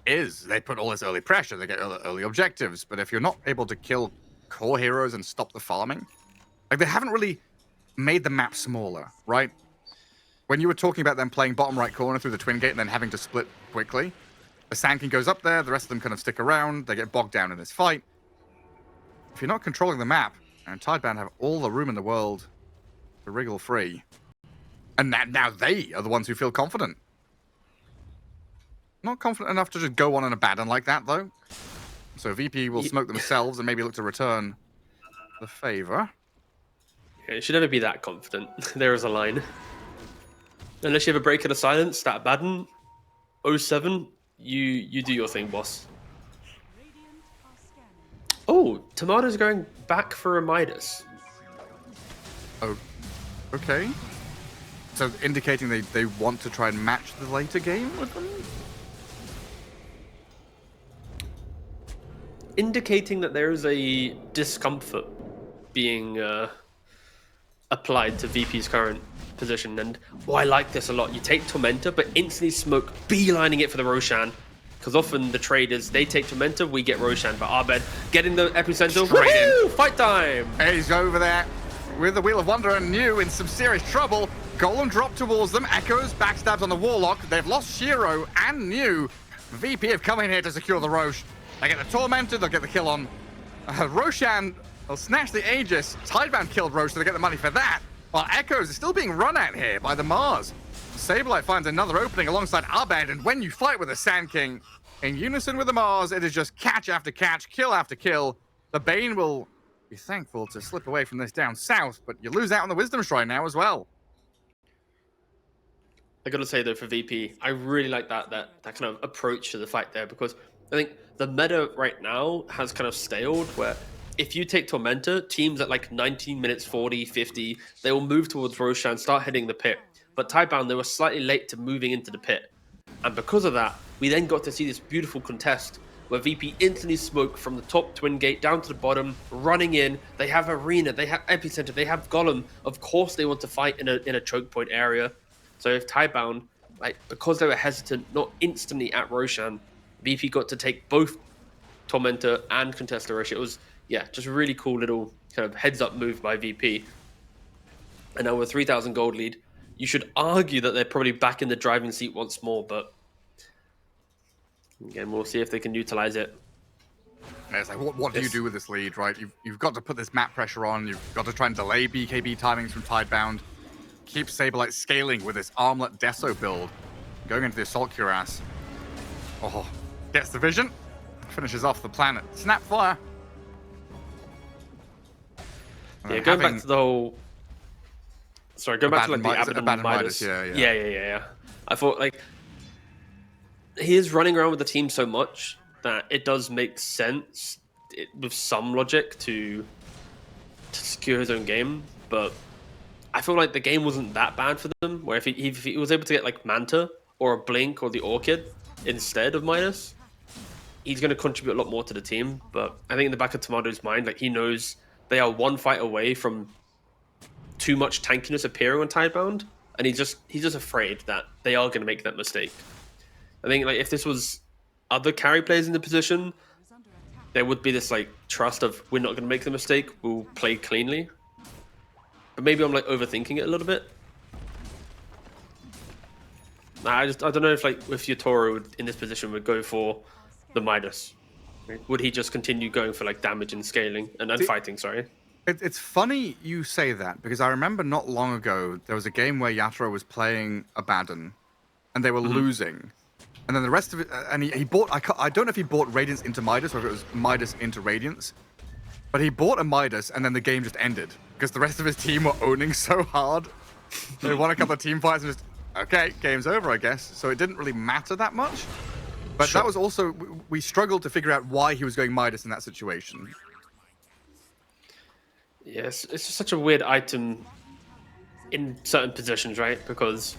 S2: is. They put all this early pressure, they get early objectives, but if you're not able to kill core heroes and stop the farming, like they haven't really made the map smaller, right? When you were talking about them playing bottom right corner through the twin gate and then having to split quickly, the Sand King goes up there, the rest of them kind of stick around, they get bogged down in this fight. If you're not controlling the map, and Tidebound have all the room in the world to wriggle free, and now they are the ones who feel confident. Not confident enough to just go on an Abaddon like that, though. So VP will smoke themselves and maybe look to return the favor.
S1: Yeah, it should never be that confident. There is a line. Unless you have a break in the silence, that Abaddon, 07, you do your thing, boss. Oh, Tomato's going back for a Midas.
S2: Oh, okay. So indicating they want to try and match the later game with them?
S1: Indicating that there is a discomfort being applied to VP's current position. And I like this a lot. You take Tormentor, but instantly smoke, beelining it for the Roshan. Because often the traders, they take Tormentor, we get Roshan. But Abed getting the epicenter, woohoo! Fight time!
S2: He's over there with the Wheel of Wonder and New in some serious trouble. Golem dropped towards them. Echoes backstabs on the Warlock. They've lost Shiro and New. VP have come in here to secure the Rosh. They get the Tormentor, they'll get the kill on Roshan. They'll snatch the Aegis. Tidebound killed Rosh, so they get the money for that. While Echoes is still being run at here by the Mars. Saberlight finds another opening alongside Abed, and when you fight with the Sand King, in unison with the Mars, it is just catch after catch, kill after kill. The Bane will be thankful to slip away from this down south, but you lose out on the Wisdom Shrine now as well.
S1: I gotta say though, for VP, I really like that kind of approach to the fight there, because I think the meta right now has kind of staled, where if you take Tormentor, teams at like 19 minutes, 40, 50, they will move towards Roshan, start hitting the pit. But Tidebound, they were slightly late to moving into the pit. And because of that, we then got to see this beautiful contest where VP instantly smoked from the top twin gate down to the bottom, running in. They have Arena, they have Epicenter, they have Golem. Of course they want to fight in a choke point area. So if Tidebound, like, because they were hesitant, not instantly at Roshan, VP got to take both Tormentor and Contestor Rush. It was, yeah, just a really cool little kind of heads-up move by VP. And now with 3,000 gold lead, you should argue that they're probably back in the driving seat once more, but again, we'll see if they can utilize it.
S2: And it's like, what do you do with this lead, right? You've got to put this map pressure on. You've got to try and delay BKB timings from Tidebound. Keep Saberlight scaling with this Armlet Deso build. Going into the Assault Cuirass. Oh, gets the vision. Finishes off the planet. Snapfire.
S1: Yeah, going back to the whole... Sorry, going back to like the Abaddon Midas. Yeah. I thought like he is running around with the team so much that it does make sense with some logic to secure his own game, but I feel like the game wasn't that bad for them. Where if he was able to get like Manta or a Blink or the Orchid instead of Midas, he's going to contribute a lot more to the team. But I think in the back of Tomato's mind, like he knows they are one fight away from too much tankiness appearing on Tidebound, and he's just afraid that they are going to make that mistake. I think like if this was other carry players in the position, there would be this like trust of we're not going to make the mistake, we'll play cleanly. But maybe I'm like overthinking it a little bit. I don't know if like if Yatoro in this position would go for the Midas. Would he just continue going for like damage and scaling and fighting? Sorry.
S2: It's funny you say that, because I remember not long ago, there was a game where Yatoro was playing Abaddon, and they were losing. And then the rest of it, and he bought, I don't know if he bought Radiance into Midas, or if it was Midas into Radiance, but he bought a Midas, and then the game just ended, because the rest of his team were owning so hard. They won a couple of team fights, and just, okay, game's over, I guess. So it didn't really matter that much. But that was also, we struggled to figure out why he was going Midas in that situation.
S1: Yes, it's just such a weird item in certain positions, right? Because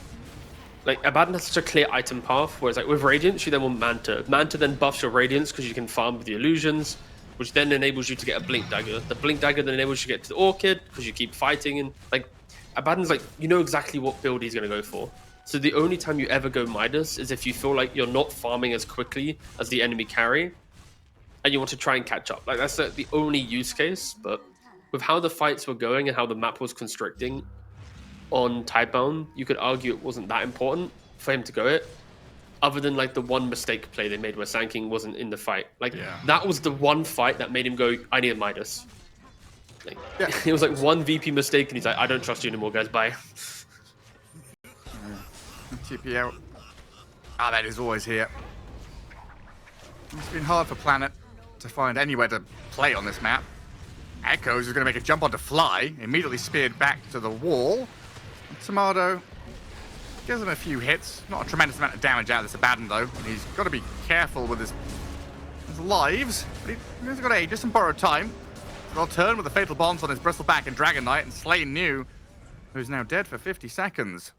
S1: like Abaddon has such a clear item path, whereas like with Radiance, you then want Manta. Manta then buffs your Radiance because you can farm with the illusions, which then enables you to get a Blink Dagger. The Blink Dagger then enables you to get to the Orchid because you keep fighting, and like Abaddon's like, you know exactly what build he's going to go for. So the only time you ever go Midas is if you feel like you're not farming as quickly as the enemy carry, and you want to try and catch up. Like that's the only use case, but with how the fights were going and how the map was constricting on Tidebound, you could argue it wasn't that important for him to go it, other than like the one mistake play they made where Sand King wasn't in the fight. Like that was the one fight that made him go, I need a Midas. Like, it was like one VP mistake and he's like, I don't trust you anymore, guys, bye.
S2: TP out. Ah, that is always here. It's been hard for Planet to find anywhere to play on this map. Echoes is going to make a jump onto Fly, immediately speared back to the wall. Tomato gives him a few hits. Not a tremendous amount of damage out of this Abaddon, though. He's got to be careful with his lives. But he's got Aegis and borrowed time. They'll turn with the Fatal Bonds on his Bristleback and Dragon Knight and slay New, who's now dead for 50 seconds.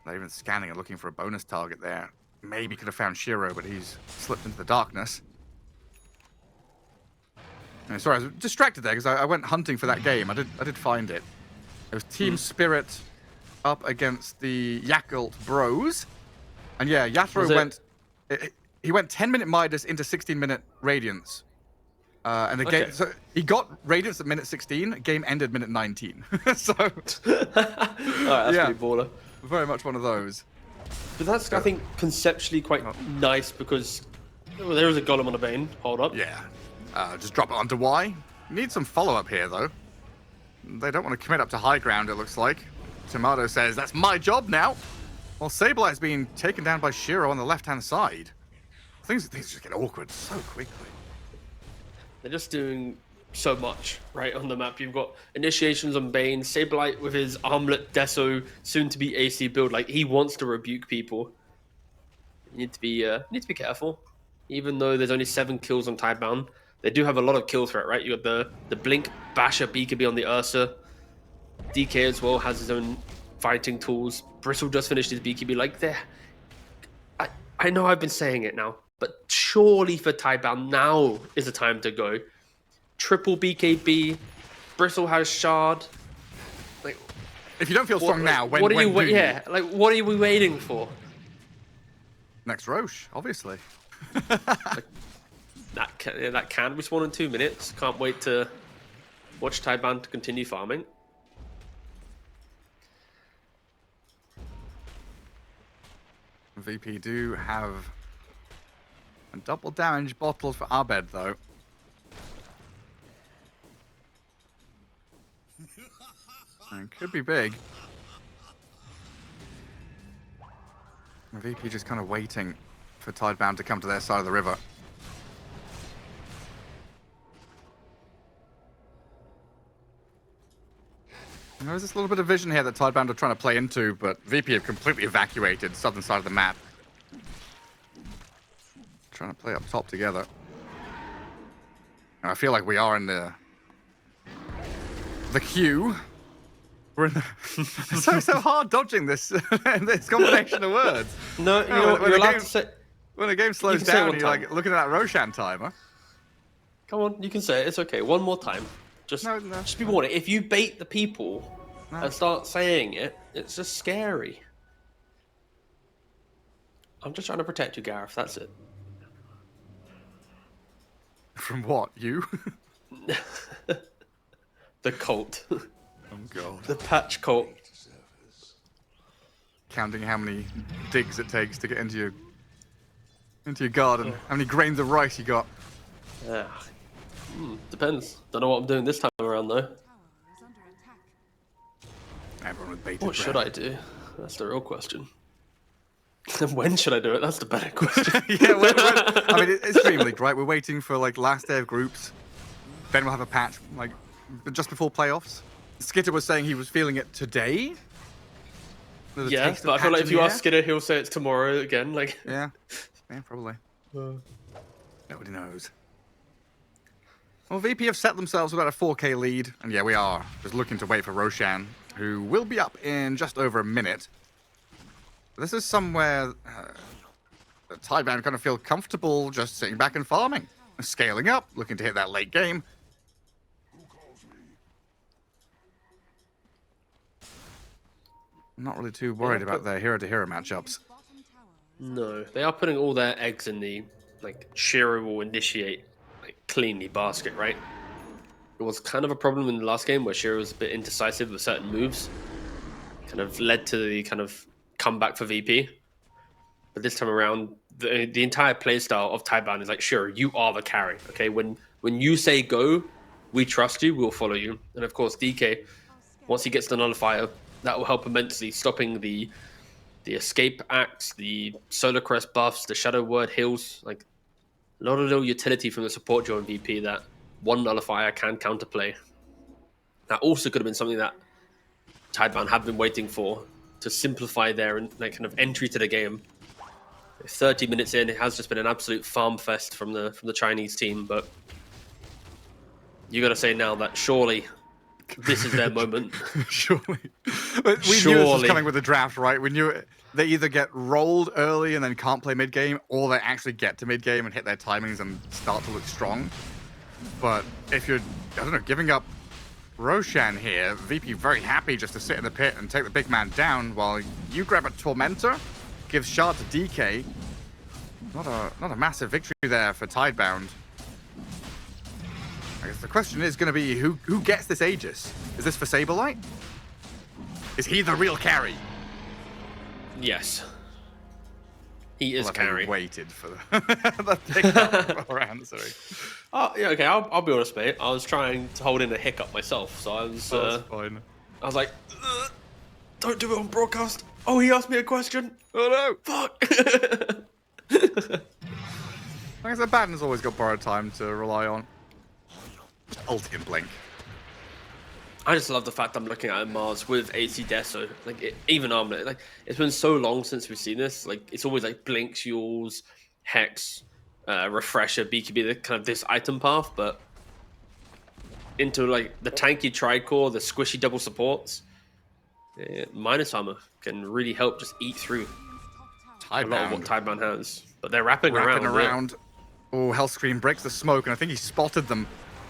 S2: They're even scanning and looking for a bonus target there. Maybe could have found Shiro, but he's slipped into the darkness. Sorry, I was distracted there because I went hunting for that game. I did find it. It was Team Spirit up against the Yakult Bros. And yeah, Yatoro went... He went 10-minute Midas into 16-minute Radiance. And the game... So he got Radiance at minute 16. Game ended minute 19. So...
S1: Alright, that's pretty baller.
S2: Very much one of those.
S1: But that's, I think, conceptually quite nice because... Well, there is a Golem on a Bane. Hold up.
S2: Yeah. Just drop it onto Y. Need some follow-up here, though. They don't want to commit up to high ground, it looks like. Tomato says, that's my job now. Well, Saberlight's being taken down by Shiro on the left-hand side. Things just get awkward so quickly.
S1: They're just doing so much, right, on the map. You've got initiations on Bane, Saberlight with his Armlet Deso, soon-to-be AC build. Like, he wants to rebuke people. You need to be careful. Even though there's only 7 kills on Tidebound, they do have a lot of kill threat, right? You got the Blink Basher BKB on the Ursa. DK as well has his own fighting tools. Bristle just finished his BKB. Like, I know I've been saying it now, but surely for Tidebound, now is the time to go. Triple BKB. Bristle has Shard. Like,
S2: if you don't feel strong now,
S1: what are you waiting for?
S2: Next Roche, obviously.
S1: That can respawn in 2 minutes. Can't wait to watch Tidebound continue farming.
S2: VP do have a double damage bottle for Abed, though. And could be big. VP just kind of waiting for Tidebound to come to their side of the river. And there's this little bit of vision here that Tidebound are trying to play into, but VP have completely evacuated southern side of the map. Trying to play up top together. And I feel like we are in the queue. We're in the it's so hard dodging this this combination of words.
S1: No, you're allowed to say.
S2: When the game slows down, you're like looking at that Roshan timer.
S1: Come on, you can say it. It's okay. One more time. Just be warned. If you bait the people and start saying it, it's just scary. I'm just trying to protect you, Gareth. That's it.
S2: From what? You?
S1: The cult.
S2: Oh god.
S1: The patch cult.
S2: Counting how many digs it takes to get into your garden. How many grains of rice you got?
S1: Yeah. Depends. Don't know what I'm doing this time around though.
S3: Tower is under attack.
S2: Everyone with bated
S1: What
S2: breath.
S1: should I do? That's the real question. When should I do it? That's the better question.
S2: Yeah, I mean, it's DreamLeague, right? We're waiting for like last day of groups. Then we'll have a patch like just before playoffs. Skitter was saying he was feeling it today. There's a
S1: Yeah,
S2: taste of
S1: but I feel
S2: patch
S1: like
S2: in
S1: if you
S2: the
S1: ask
S2: air.
S1: Skinner, he'll say it's tomorrow again. Like,
S2: Yeah, probably. Nobody knows. Well, VP have set themselves with about a 4K lead, and yeah, we are just looking to wait for Roshan, who will be up in just over a minute. This is somewhere that Tidebound kind of feel comfortable just sitting back and farming, scaling up, looking to hit that late game. I'm not really too worried about their hero-to-hero matchups.
S3: Bottom tower is
S1: no, they are putting all their eggs in the like Shiro will initiate like cleanly basket, right? It was kind of a problem in the last game where Shiro was a bit indecisive with certain moves, kind of led to the kind of comeback for VP. But this time around, the entire playstyle of Tidebound is like, Shiro, you are the carry. Okay, when you say go, we trust you, we'll follow you. And of course, DK, once he gets the nullifier, that will help immensely, stopping the escape axe, the solar crest buffs, the shadow word heals. Like a lot of little utility from the support duo in VP that one nullifier can counterplay. That also could have been something that Tidebound have been waiting for to simplify their like kind of entry to the game. 30 minutes in, it has just been an absolute farm fest from the Chinese team, but you got to say now that surely this is their moment.
S2: Surely. But we knew this was coming with the draft, right? We knew they either get rolled early and then can't play mid-game, or they actually get to mid-game and hit their timings and start to look strong. But if you're, I don't know, giving up Roshan here, VP very happy just to sit in the pit and take the big man down while you grab a Tormentor, give shard to DK. Not a massive victory there for Tidebound. I guess the question is going to be who gets this Aegis? Is this for Saberlight? Is he the real carry?
S1: Yes. He is
S2: Well,
S1: carry.
S2: I waited for the pickup before answering.
S1: Oh, yeah, okay, I'll be honest, mate. I was trying to hold in a hiccup myself, so I was
S2: That's fine.
S1: I was like, don't do it on broadcast. Oh, he asked me a question.
S2: Oh no!
S1: Fuck.
S2: I guess Abaddon's always got borrowed time to rely on. Just ult and blink.
S1: I just love the fact I'm looking at Mars with AC Deso. Like, even Armlet. Like, it's been so long since we've seen this. Like, it's always like Blinks, Yules, Hex, Refresher, BKB, the kind of this item path, but into like the tanky Tricore, the squishy double supports, minus armor can really help just eat through a lot of what Tidebound has. But they're wrapping around.
S2: Oh, Hellscream breaks the smoke, and I think he spotted them.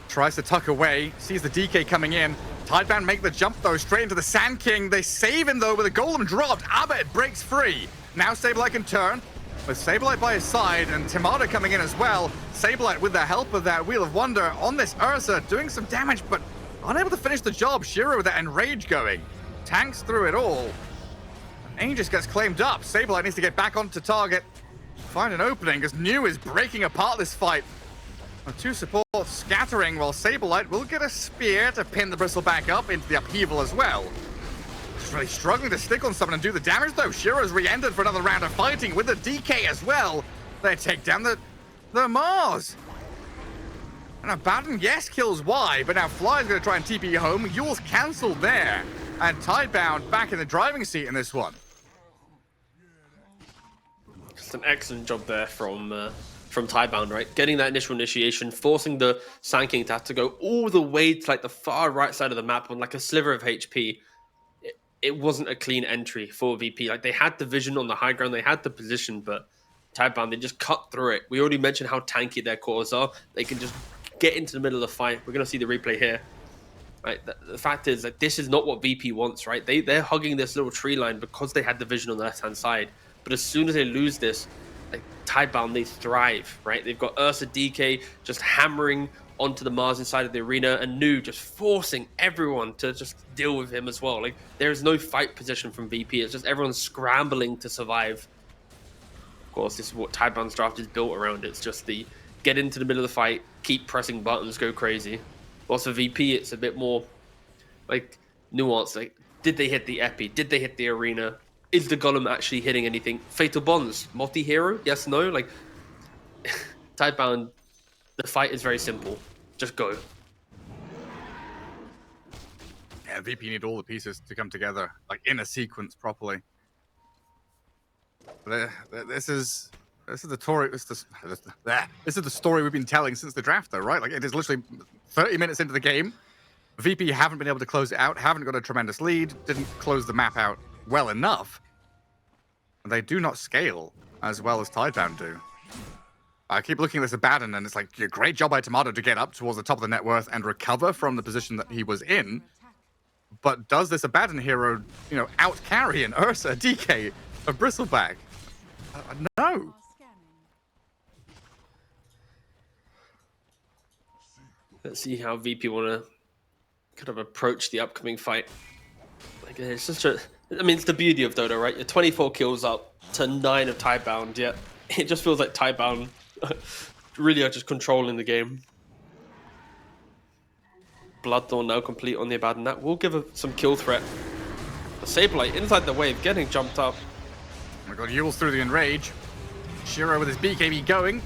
S2: Tries to tuck away, sees the DK coming in. Tidebound make the jump though, straight into the Sand King. They save him though with a golem dropped. Abed breaks free. Now Saberlight can turn. with Sableye by his side and Timada coming in as well. Sableye with the help of that Wheel of Wonder on this Ursa, doing some damage, but unable to finish the job. Shiro with that Enrage going. Tanks through it all. Aegis gets claimed up. Sableye needs to get back onto target. Find an opening as New is breaking apart this fight. The two supports scattering while Sableye will get a spear to pin the Bristle back up into the upheaval as well. Just really struggling to stick on someone and do the damage though. Shiro's re-entered for another round of fighting with the DK as well. They take down the Mars. And Abaddon, yes, kills Y, but now Fly's going to try and TP home. Yule's cancelled there. And Tidebound back in the driving seat in this one.
S1: Just an excellent job there from Tidebound, right? Getting that initial initiation, forcing the Sand King to have to go all the way to like the far right side of the map on like a sliver of HP. It wasn't a clean entry for VP. Like they had the vision on the high ground, they had the position, but Tidebound, they just cut through it. We already mentioned how tanky their cores are. They can just get into the middle of the fight. We're going to see the replay here. Right? The fact is that this is not what VP wants, right? They're hugging this little tree line because they had the vision on the left-hand side. But as soon as they lose this, like Tidebound, they thrive, right? They've got Ursa DK just hammering onto the Mars inside of the arena, and Nu just forcing everyone to just deal with him as well. Like there is no fight position from VP. It's just everyone scrambling to survive. Of course, this is what Tidebound's draft is built around. It's just the get into the middle of the fight, keep pressing buttons, go crazy. Also, VP, it's a bit more like nuanced. Like, did they hit the epi? Did they hit the arena? Is the golem actually hitting anything? Fatal bonds, multi-hero? Yes, no. Like Tidebound, the fight is very simple. Just go.
S2: Yeah, VP need all the pieces to come together, like in a sequence properly. This is the story. This is the story we've been telling since the draft, though, right? Like it is literally 30 minutes into the game. VP haven't been able to close it out. Haven't got a tremendous lead. Didn't close the map out well enough. And they do not scale as well as Tidebound do. I keep looking at this Abaddon, and it's like, yeah, great job by Tomato to get up towards the top of the net worth and recover from the position that he was in. But does this Abaddon hero, out carry an Ursa, DK, a Bristleback? No.
S1: Let's see how VP want to kind of approach the upcoming fight. Like it's just it's the beauty of Dota, right? You're 24 kills up to 9 of Tidebound, yet it just feels like Tidebound really are just controlling the game. Bloodthorn now complete on the Abaddon. That will give some kill threat. The Sableye inside the wave, getting jumped up.
S2: Oh my god, Yule's through the Enrage. Shiro with his BKB going.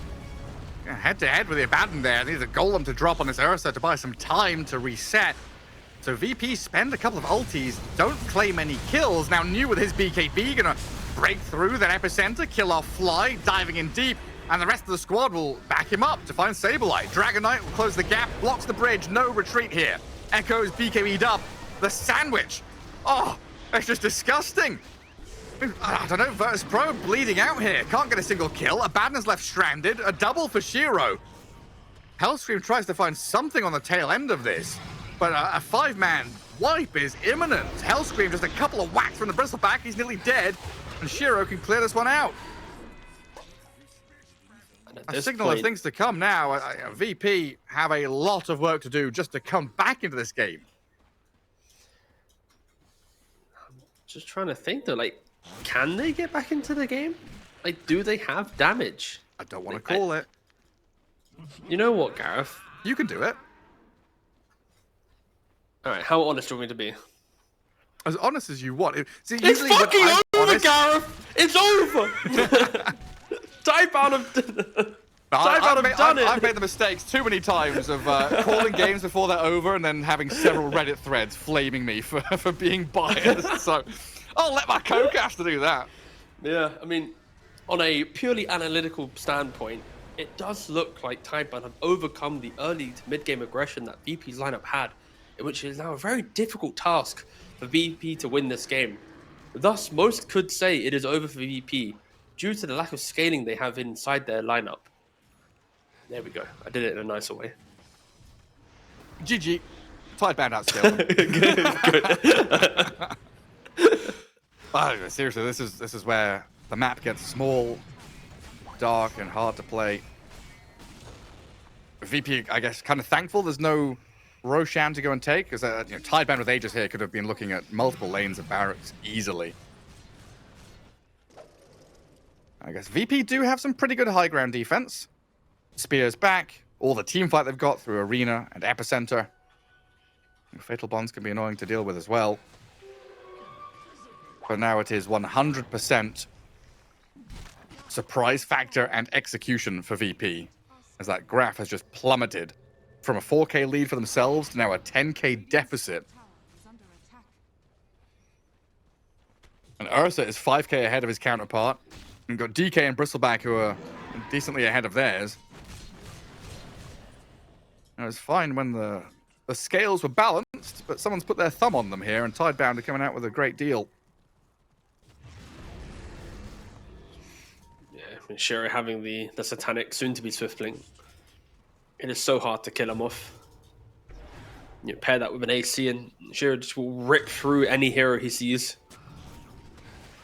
S2: Head to head with the Abaddon there. Needs a golem to drop on this Ursa to buy some time to reset. So VP spend a couple of ultis, don't claim any kills. Now New with his BKB, gonna break through that epicenter, kill off Fly, diving in deep. And the rest of the squad will back him up to find Sableye. Dragon Knight will close the gap, blocks the bridge, no retreat here. Echo's BKB'd up. The sandwich. Oh, it's just disgusting. I don't know, Virtus.pro bleeding out here. Can't get a single kill. Abaddon's left stranded. A double for Shiro. Hellscream tries to find something on the tail end of this, but a 5-man wipe is imminent. Hellscream just a couple of whacks from the Bristleback. He's nearly dead, and Shiro can clear this one out. A signal of things to come now. VP have a lot of work to do just to come back into this game.
S1: I'm just trying to think though, like, can they get back into the game? Like, do they have damage?
S2: I don't want to call it.
S1: You know what, Gareth?
S2: You can do it.
S1: All right, how honest do you want me to be?
S2: As honest as you want. See,
S1: it's fucking over, Gareth! It's over! Tidebound have done it.
S2: I've made the mistakes too many times of calling games before they're over and then having several Reddit threads flaming me for being biased. So I'll let my co-cast to do that.
S1: Yeah, I mean, on a purely analytical standpoint, it does look like Tidebound have overcome the early to mid-game aggression that VP's lineup had, which is now a very difficult task for VP to win this game. Thus, most could say it is over for VP due to the lack of scaling they have inside their lineup. There we go. I did it in a nicer way.
S2: GG. Tidebound outscaled. Good. Seriously, this is where the map gets small. dark and hard to play. VP, I guess, kind of thankful there's no Roshan to go and take, because Tidebound with Aegis here could have been looking at multiple lanes of barracks easily. I guess VP do have some pretty good high ground defense. Spears back, all the team fight they've got through Arena and Epicenter. Fatal Bonds can be annoying to deal with as well. But now it is 100% surprise factor and execution for VP, as that graph has just plummeted from a 4K lead for themselves to now a 10K deficit. And Ursa is 5K ahead of his counterpart. And got DK and Bristleback who are decently ahead of theirs. It was fine when the scales were balanced, but someone's put their thumb on them here, and Tidebound are coming out with a great deal.
S1: Yeah, and Shiro having the Satanic, soon-to-be Swiftling. It is so hard to kill him off. You pair that with an AC, and Shiro just will rip through any hero he sees.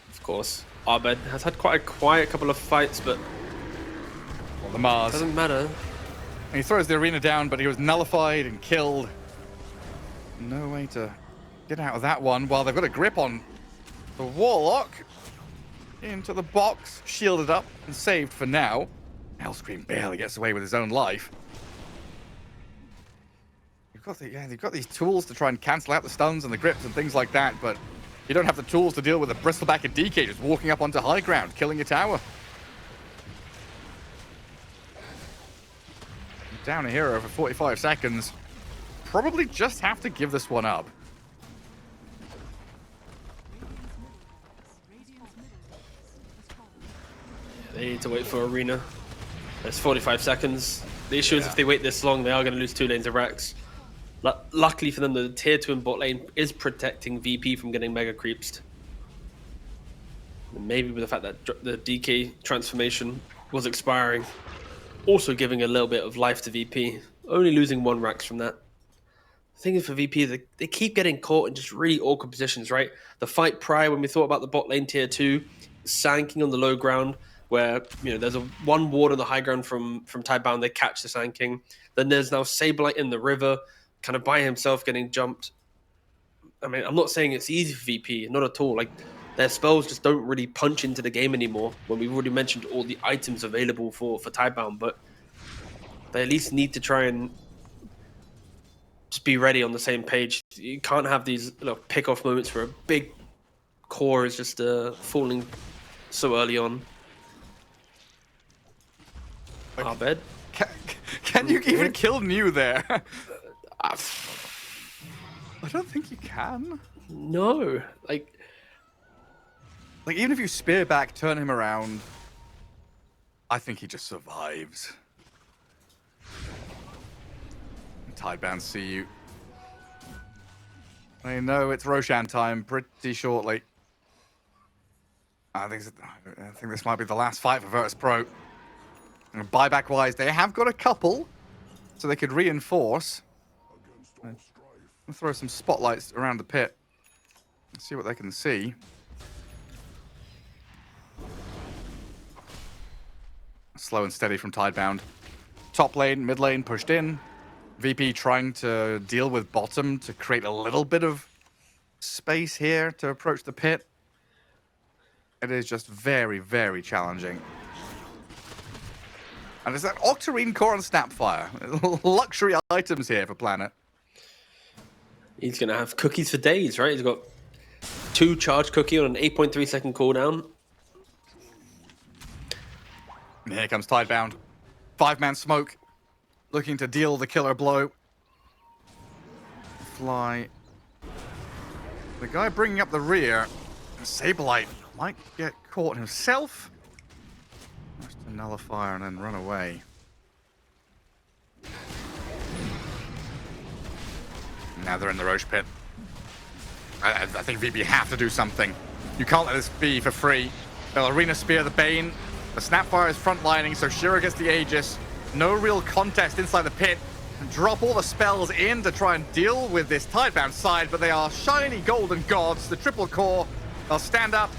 S1: Of course, Abed has had quite a quiet couple of fights, but
S2: Well, the Mars.
S1: doesn't matter.
S2: And he throws the arena down, but he was nullified and killed. No way to get out of that one. While they've got a grip on the Warlock. Into the box, shielded up and saved for now. Hellscream barely gets away with his own life. They've got these tools to try and cancel out the stuns and the grips and things like that, but you don't have the tools to deal with a Bristleback and DK just walking up onto high ground, killing your tower. Down a hero for 45 seconds. Probably just have to give this one up.
S1: They need to wait for Arena. There's 45 seconds. The issue is if they wait this long, they are going to lose 2 lanes of Rex. Luckily for them, the tier 2 in bot lane is protecting VP from getting mega creeped. And maybe with the fact that the DK transformation was expiring, also giving a little bit of life to VP. Only losing 1 Rex from that. The thing is for VP, they keep getting caught in just really awkward positions, right? The fight prior, when we thought about the bot lane tier 2, sanking on the low ground, where there's one ward on the high ground from Tidebound, they catch the sanking. Then there's now Saberlight in the river, kind of by himself getting jumped. I mean, I'm not saying it's easy for VP, not at all. Like, their spells just don't really punch into the game anymore, when we've already mentioned all the items available for Tidebound, but they at least need to try and just be ready on the same page. You can't have these pick-off moments where a big core is just falling so early on. Abed.
S2: Can you even kill New there? I don't think you can.
S1: No. Like
S2: even if you spear back, turn him around, I think he just survives. Tidebound see you. I know it's Roshan time pretty shortly. I think this might be the last fight for Virtus.pro. Buyback wise, they have got a couple, so they could reinforce. I'll throw some spotlights around the pit. See what they can see. Slow and steady from Tidebound. Top lane, mid lane pushed in. VP trying to deal with bottom to create a little bit of space here to approach the pit. It is just very, very challenging. And it's that Octarine Core and Snapfire. Luxury items here for Planet.
S1: He's going to have cookies for days, right? He's got 2 charge cookie on an 8.3 second cooldown.
S2: And here comes Tidebound. 5-man smoke. Looking to deal the killer blow. Fly. The guy bringing up the rear, Saberlight, might get caught himself. Just a nullifier and then run away. Now they're in the Roche pit. I think VP have to do something. You can't let this be for free. They'll Arena Spear the Bane. The Snapfire is frontlining, so Shiro gets the Aegis. No real contest inside the pit. Drop all the spells in to try and deal with this Tidebound side, but they are shiny golden gods. The triple core, they'll stand up,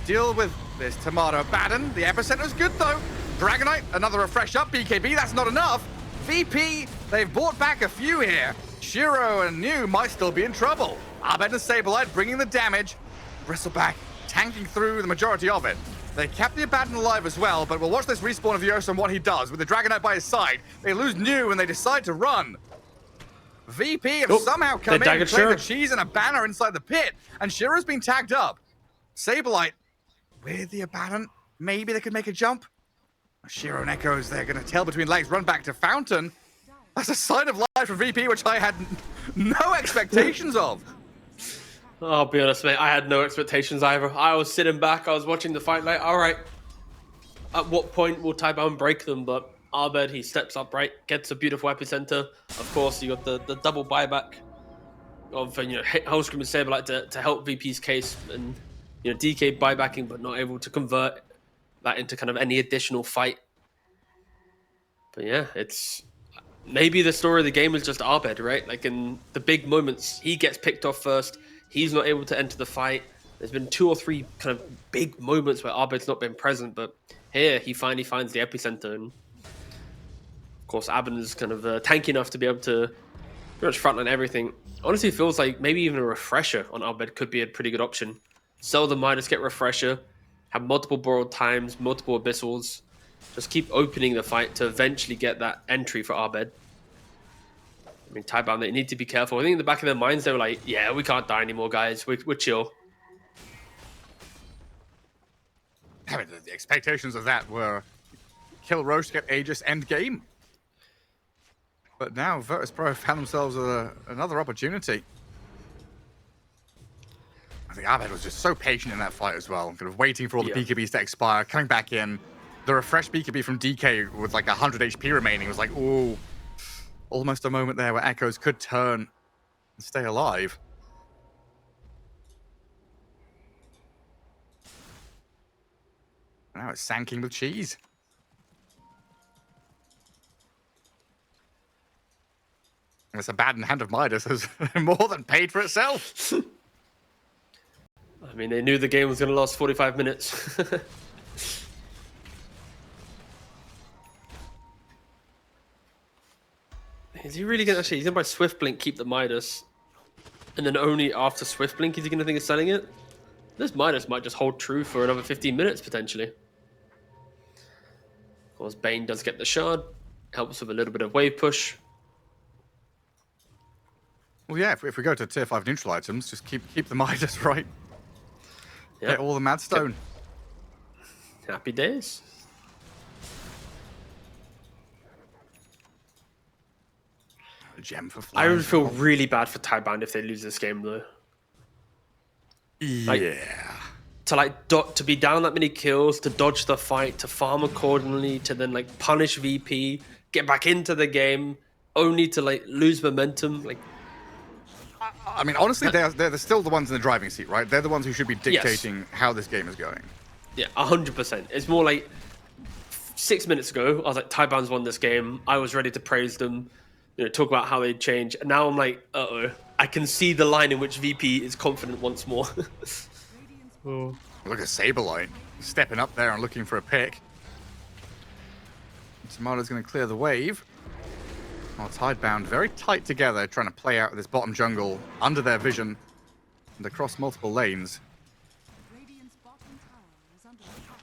S2: deal with this Tomato Baden. The Epicenter's good though. Dragonite, another refresh up. BKB, that's not enough. VP, they've brought back a few here. Shiro and New might still be in trouble. Abed and Sableye bringing the damage. Bristleback tanking through the majority of it. They kept the Abaddon alive as well, but we'll watch this respawn of Yosa and what he does. With the Dragonite by his side, they lose New and they decide to run. VP have somehow come in and played the cheese and a banner inside the pit, and Shiro's been tagged up. Sableye with the Abaddon, maybe they could make a jump. Shiro and Echoes, they're going to tail between legs, run back to Fountain. That's a sign of life from VP, which I had no expectations of.
S1: I'll be honest, mate. I had no expectations either. I was sitting back. I was watching the fight like, all right, at what point will Tidebound break them? But Abed, he steps up, right, gets a beautiful epicenter. Of course, you got the double buyback of Hellscream and Saberlight to help VP's case, and DK buybacking, but not able to convert that into kind of any additional fight. But yeah, it's maybe the story of the game is just Abed, right? Like in the big moments, he gets picked off first. He's not able to enter the fight. There's been 2 or 3 kind of big moments where Abed's not been present, but here he finally finds the epicenter. And of course, Abed is kind of tanky enough to be able to pretty much frontline everything. Honestly, it feels like maybe even a refresher on Abed could be a pretty good option. Sell the Midas, get refresher, have multiple borrowed times, multiple abyssals. Just keep opening the fight to eventually get that entry for Abed. I mean, Tidebound, they need to be careful. I think in the back of their minds, they were like, yeah, we can't die anymore, guys. We're chill.
S2: I mean, the expectations of that were kill Roche, get Aegis, end game. But now Virtus.pro found themselves with another opportunity. I think Abed was just so patient in that fight as well, kind of waiting for all the BKBs to expire, coming back in. The refreshed BKB from DK with like 100 HP remaining was like, ooh, almost a moment there where Echoes could turn and stay alive. Now it's Sanking with cheese. And this Abaddon Hand of Midas has more than paid for itself.
S1: I mean, they knew the game was going to last 45 minutes. Is he really going to actually, he's going to buy Swift Blink, keep the Midas, and then only after Swift Blink is he going to think of selling it? This Midas might just hold true for another 15 minutes, potentially. Of course, Bane does get the shard, helps with a little bit of wave push.
S2: Well, yeah, if we go to tier 5 neutral items, just keep the Midas, right?
S1: Yeah.
S2: Get all the Mad Stone.
S1: Happy days.
S2: A gem for
S1: I
S2: flying.
S1: would feel really bad for Tidebound if they lose this game, though.
S2: Yeah.
S1: To be down that many kills, to dodge the fight, to farm accordingly, to then like punish VP, get back into the game, only to like lose momentum. Like,
S2: I mean, honestly, they're still the ones in the driving seat, right? They're the ones who should be dictating how this game is going.
S1: Yeah, 100%. It's more like 6 minutes ago, I was like, Tidebound's won this game. I was ready to praise them, talk about how they'd change. And now I'm like, uh-oh. I can see the line in which VP is confident once more.
S2: Oh. Look at Saberlight stepping up there and looking for a pick. Tamada's going to clear the wave. While Tidebound very tight together, trying to play out this bottom jungle under their vision and across multiple lanes.
S3: Radiant's bottom tower is under attack.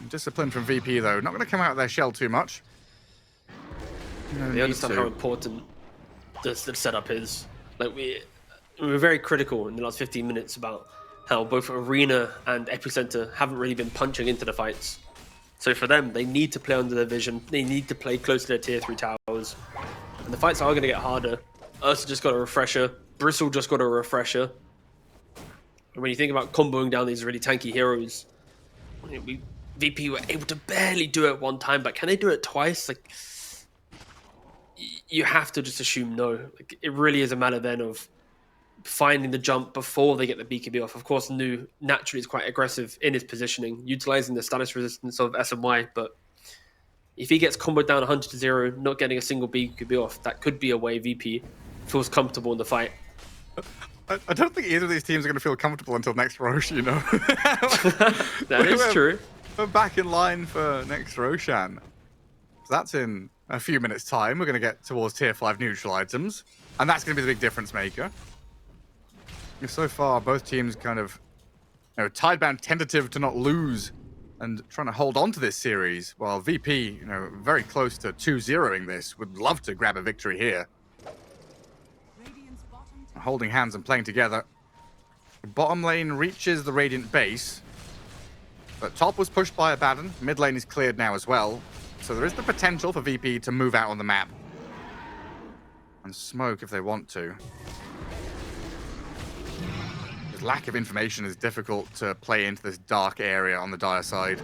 S2: Discipline from VP, though. Not going to come out of their shell too much.
S1: They understand how important the setup is. Like we were very critical in the last 15 minutes about how both Arena and Epicenter haven't really been punching into the fights. So for them, they need to play under their vision. They need to play close to their tier 3 towers. And the fights are going to get harder. Ursa just got a refresher. Bristle just got a refresher. And when you think about comboing down these really tanky heroes, VP were able to barely do it one time, but can they do it twice? Like, you have to just assume no. Like, it really is a matter then of finding the jump before they get the BKB off. Of course, Nu naturally is quite aggressive in his positioning, utilizing the status resistance of SMY, but if he gets comboed down 100-0, not getting a single BKB off, that could be a way VP feels comfortable in the fight.
S2: I don't think either of these teams are going to feel comfortable until next Rosh, you know?
S1: That is true.
S2: We're back in line for next Roshan. So that's in a few minutes' time. We're going to get towards tier 5 neutral items. And that's going to be the big difference maker. So far, both teams kind of, you know, Tidebound tentative to not lose and trying to hold on to this series, while VP, you know, very close to 2-0ing this, would love to grab a victory here.
S3: Radiant's bottom tower
S2: Holding hands and playing together. Bottom lane reaches the Radiant base, but top was pushed by Abaddon. Mid lane is cleared now as well, so there is the potential for VP to move out on the map and smoke if they want to. This lack of information is difficult to play into this dark area on the Dire side.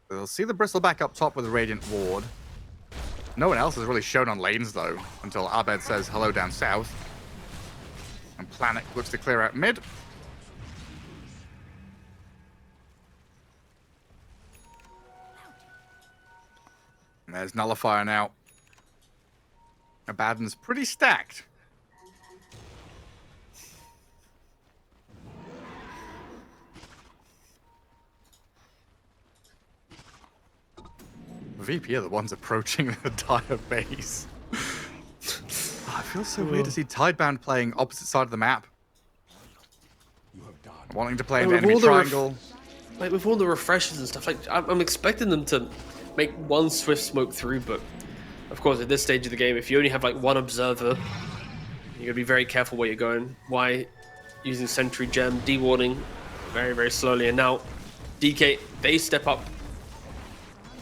S2: They'll see the Bristle back up top with a Radiant Ward. No one else has really shown on lanes, though, until Abed says hello down south. And Planet looks to clear out mid. And there's Nullifier now. Abaddon's pretty stacked. VP are the ones approaching the Dire base. Oh, it feels so weird to see Tidebound playing opposite side of the map. Wanting to play an enemy triangle.
S1: Like with all the refreshes and stuff, like I'm expecting them to make one swift smoke through, but of course at this stage of the game, if you only have like one observer, you gotta be very careful where you're going. Why using Sentry Gem, dewarding very, very slowly, and now DK, they step up.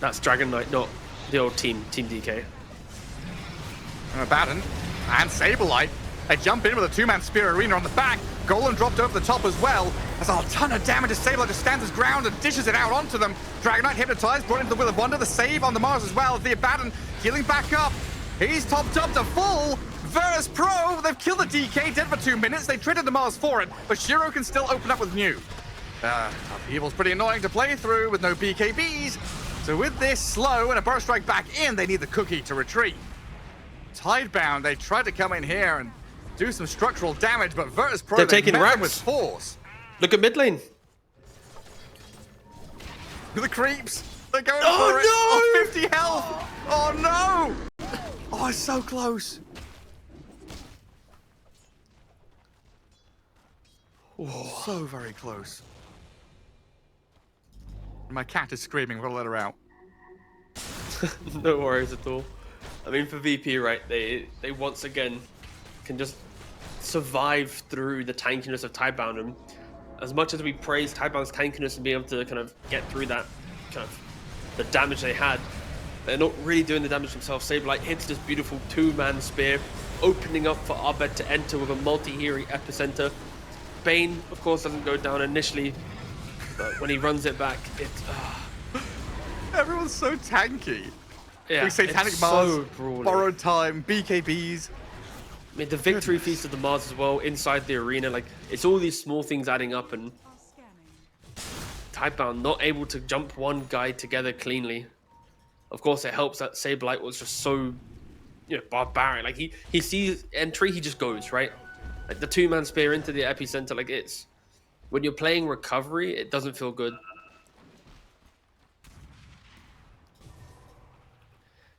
S1: That's Dragon Knight, not the old Team DK.
S2: Abaddon and Saberlight. They jump in with a two-man Spear Arena on the back. Golem dropped over the top as well. There's a ton of damage as Saberlight just stands his ground and dishes it out onto them. Dragon Knight hypnotized, brought into the Will of Wonder. The save on the Mars as well. The Abaddon healing back up. He's topped up to full. Virtus.pro, they've killed the DK, dead for 2 minutes. They traded the Mars for it, but Shiro can still open up with new. Evil's pretty annoying to play through with no BKBs. So with this slow and a burst strike back in, they need the cookie to retreat. Tidebound, they tried to come in here and do some structural damage, but Virtus.pro,
S1: They're taking
S2: met them
S1: ramps
S2: with force.
S1: Look at mid lane.
S2: The creeps, they're going
S1: Oh,
S2: for it.
S1: no!
S2: Oh, 50 health. Oh no! Oh, it's so close. Oh, so very close. My cat is screaming. We'll let her out.
S1: No worries at all. I mean, for VP, right, they once again can just survive through the tankiness of Tidebound. And as much as we praise Tidebound's tankiness and being able to kind of get through that kind of the damage they had, they're not really doing the damage themselves. Saberlight hits this beautiful two-man spear, opening up for Abed to enter with a multi-hero epicenter. Bane, of course, doesn't go down initially, but when he runs it back, it's...
S2: Everyone's so tanky.
S1: Yeah,
S2: We Satanic
S1: it's
S2: Mars,
S1: so brawly.
S2: borrowed time, BKBs.
S1: I mean, the victory feast of the Mars as well, inside the arena, like, it's all these small things adding up, and
S3: are scanning.
S1: Tidebound not able to jump one guy together cleanly. Of course, it helps that Saberlight was just so, you know, barbaric. Like, he sees entry, he just goes, right? Like, the two-man spear into the epicenter, like, it's... When you're playing recovery, it doesn't feel good.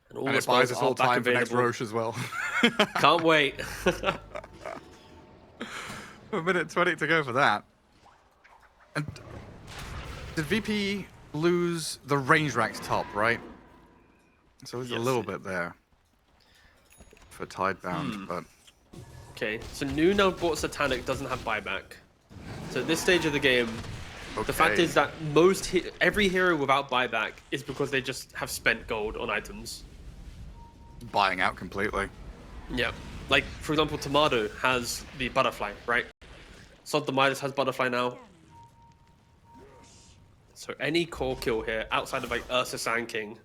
S1: And all
S2: And
S1: the
S2: it buys
S1: spells
S2: us
S1: are
S2: all
S1: back
S2: time for next
S1: available.
S2: Rosh as well.
S1: Can't wait.
S2: A minute 20 to go for that. And did VP lose the range racks top, right? So there's a
S1: Yes,
S2: little
S1: it-
S2: bit there for Tidebound, but
S1: Okay, so New now bought Satanic doesn't have buyback. So at this stage of the game, the fact
S2: okay.
S1: is that every hero without buyback is because they just have spent gold on items.
S2: buying out completely.
S1: Yeah. Like, for example, Tomato has the butterfly, right? Sod the Midas has butterfly now. So any core kill here, outside of like Ursa Sand King,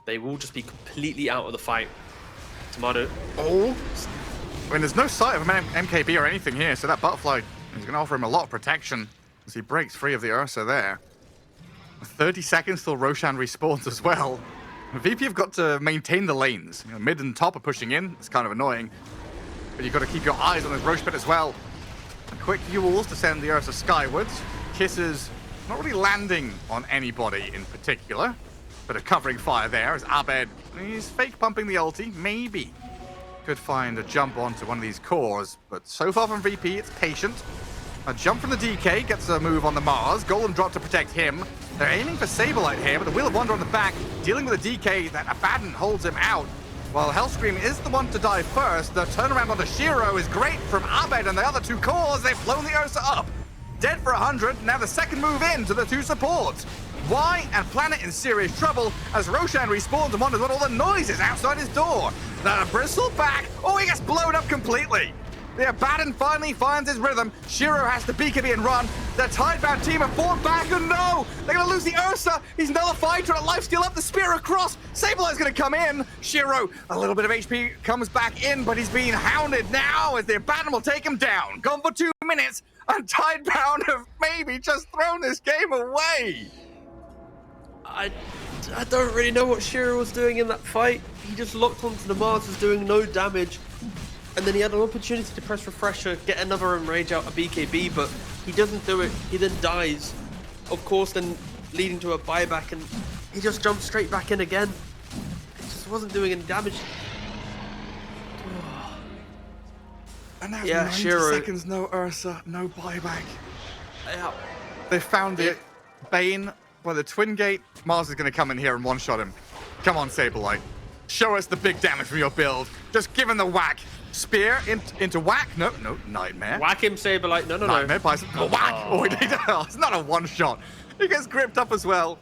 S1: they will just be completely out of the fight. Tomato.
S2: Oh! I mean, there's no sight of an MKB or anything here, so that butterfly is going to offer him a lot of protection as he breaks free of the Ursa there. 30 seconds till Roshan respawns as well. VP have got to maintain the lanes. You know, mid and top are pushing in. It's kind of annoying. But you've got to keep your eyes on this Roche pit as well. Quick Yules to send the Ursa skywards. Kisses not really landing on anybody in particular. Bit of covering fire there as Abed, he's fake pumping the ulti. Maybe could find a jump onto one of these cores. But so far from VP, it's patient. A jump from the DK gets a move on the Mars. Golden drop to protect him. They're aiming for Saberlight here, but the Wheel of Wonder on the back, dealing with a DK that Abaddon holds him out. While Hellscream is the one to die first, the turnaround onto Shiro is great from Abed and the other two cores. They've blown the Ursa up. Dead for 100, now the second move in to the two supports. Y and Planet in serious trouble as Roshan respawns and wonders what all the noise is outside his door. The Bristle back. Oh, he gets blown up completely. The Abaddon finally finds his rhythm. Shiro has to BKB and run. The Tidebound team have fought back, and no! They're gonna lose the Ursa! He's nullified, trying to lifesteal up the spear across! Saberlight's gonna come in! Shiro, a little bit of HP, comes back in, but he's being hounded now as the Abaddon will take him down. Gone for 2 minutes, and Tidebound have maybe just thrown this game away!
S1: I don't really know what Shiro was doing in that fight. He just locked onto the Mars, was doing no damage. And then he had an opportunity to press refresher, get another enrage out of BKB, but he doesn't do it. He then dies. Of course, then leading to a buyback, and he just jumps straight back in again. He just wasn't doing any damage.
S2: And now
S1: Yeah,
S2: 90
S1: Shiro.
S2: seconds, no Ursa, no buyback.
S1: Yeah.
S2: They found it. Bane by the Twin Gate. Mars is going to come in here and one-shot him. Come on, Saberlight. Show us the big damage from your build. Just give him the whack. Spear into whack. No, Nightmare.
S1: Whack him, Saberlight. No.
S2: Nightmare buys whack. Oh, it's not a one-shot. He gets gripped up as well.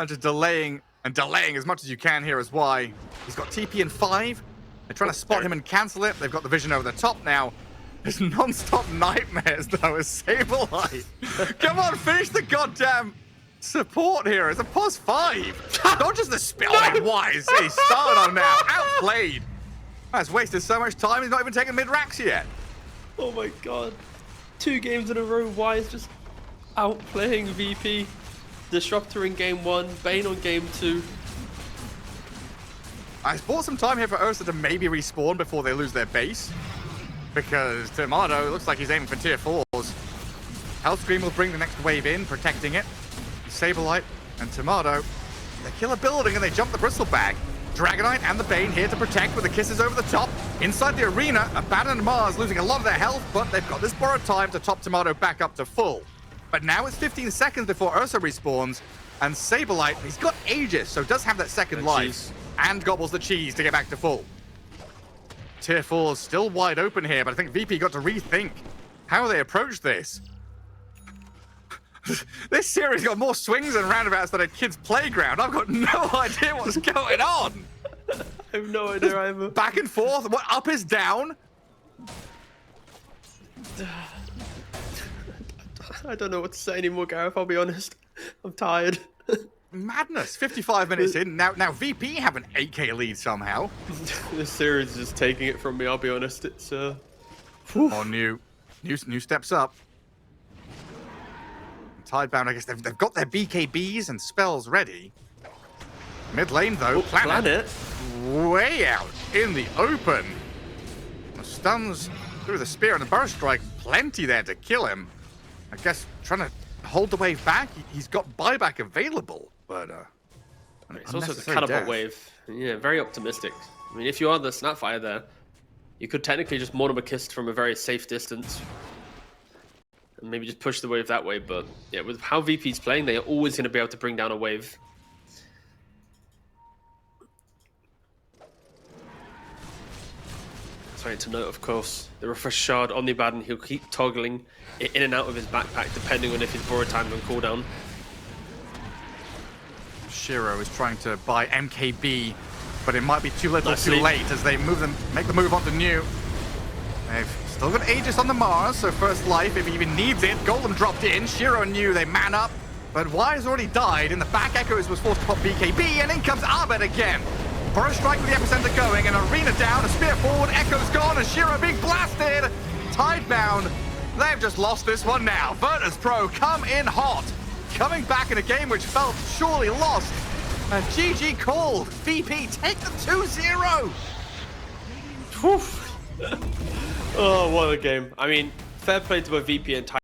S2: Just delaying as much as you can here as Y. He's got TP in 5. They're trying to spot him and cancel it. They've got the vision over the top now. There's non-stop nightmares though as Saberlight. Come on, finish the goddamn support here. It's a +5. Not just the spear. Oh, wise. He's started on now. Outplayed. That's wasted so much time. He's not even taken mid-racks yet.
S1: Oh my god. 2 games in a row. Y is just outplaying VP. Disruptor in game 1, Bane on game 2.
S2: I bought some time here for Ursa to maybe respawn before they lose their base. Because Tomato looks like he's aiming for tier 4s. Hellscream will bring the next wave in, protecting it. Saberlight and Tomato, they kill a building and they jump the Bristle bag. Dragonite and the Bane here to protect with the kisses over the top. Inside the arena, Abaddon and Mars losing a lot of their health, but they've got this borrowed time to top Tomato back up to full. But now it's 15 seconds before Ursa respawns, and Saberlight, he's got Aegis, so does have that second life, and gobbles the cheese to get back to full. Tier 4's still wide open here, but I think VP got to rethink how they approach this. This series got more swings and roundabouts than a kid's playground. I've got no idea what's going on.
S1: I have no idea either.
S2: Back and forth. What, up is down?
S1: I don't know what to say anymore, Gareth. I'll be honest. I'm tired.
S2: Madness. 55 minutes in. Now VP have an 8k lead somehow.
S1: This series is just taking it from me. I'll be honest. It's
S2: Oh, new steps up. Tidebound, I guess they've got their BKBs and spells ready. Mid lane though, Planet way out in the open. The stuns through the spear and the burst strike, plenty there to kill him. I guess trying to hold the wave back. He's got buyback available, but
S1: it's also the catapult wave. Yeah, very optimistic. I mean, if you are the Snapfire there, you could technically just mono-kist from a very safe distance. And maybe just push the wave that way, but yeah, with how VP's playing, they are always going to be able to bring down a wave. Sorry to note, of course, the refresh shard on the Abaddon, he'll keep toggling it in and out of his backpack depending on if his borrowed time's on cooldown.
S2: Shiro is trying to buy MKB, but it might be too little too late as they make the move onto New. They've still got Aegis on the Mars, so first life if he even needs it. Golden dropped in, Shiro and New, they man up, but Y has already died. In the back, Echoes was forced to pop BKB, and in comes Abed again. Burst strike with the epicenter going, and arena down, a spear forward, Echo's gone, and Shiro being blasted. Tidebound, they've just lost this one now. Virtus.pro come in hot, coming back in a game which felt surely lost. And GG called. VP take the 2-0.
S1: Oh, what a game. I mean, fair play to both VP and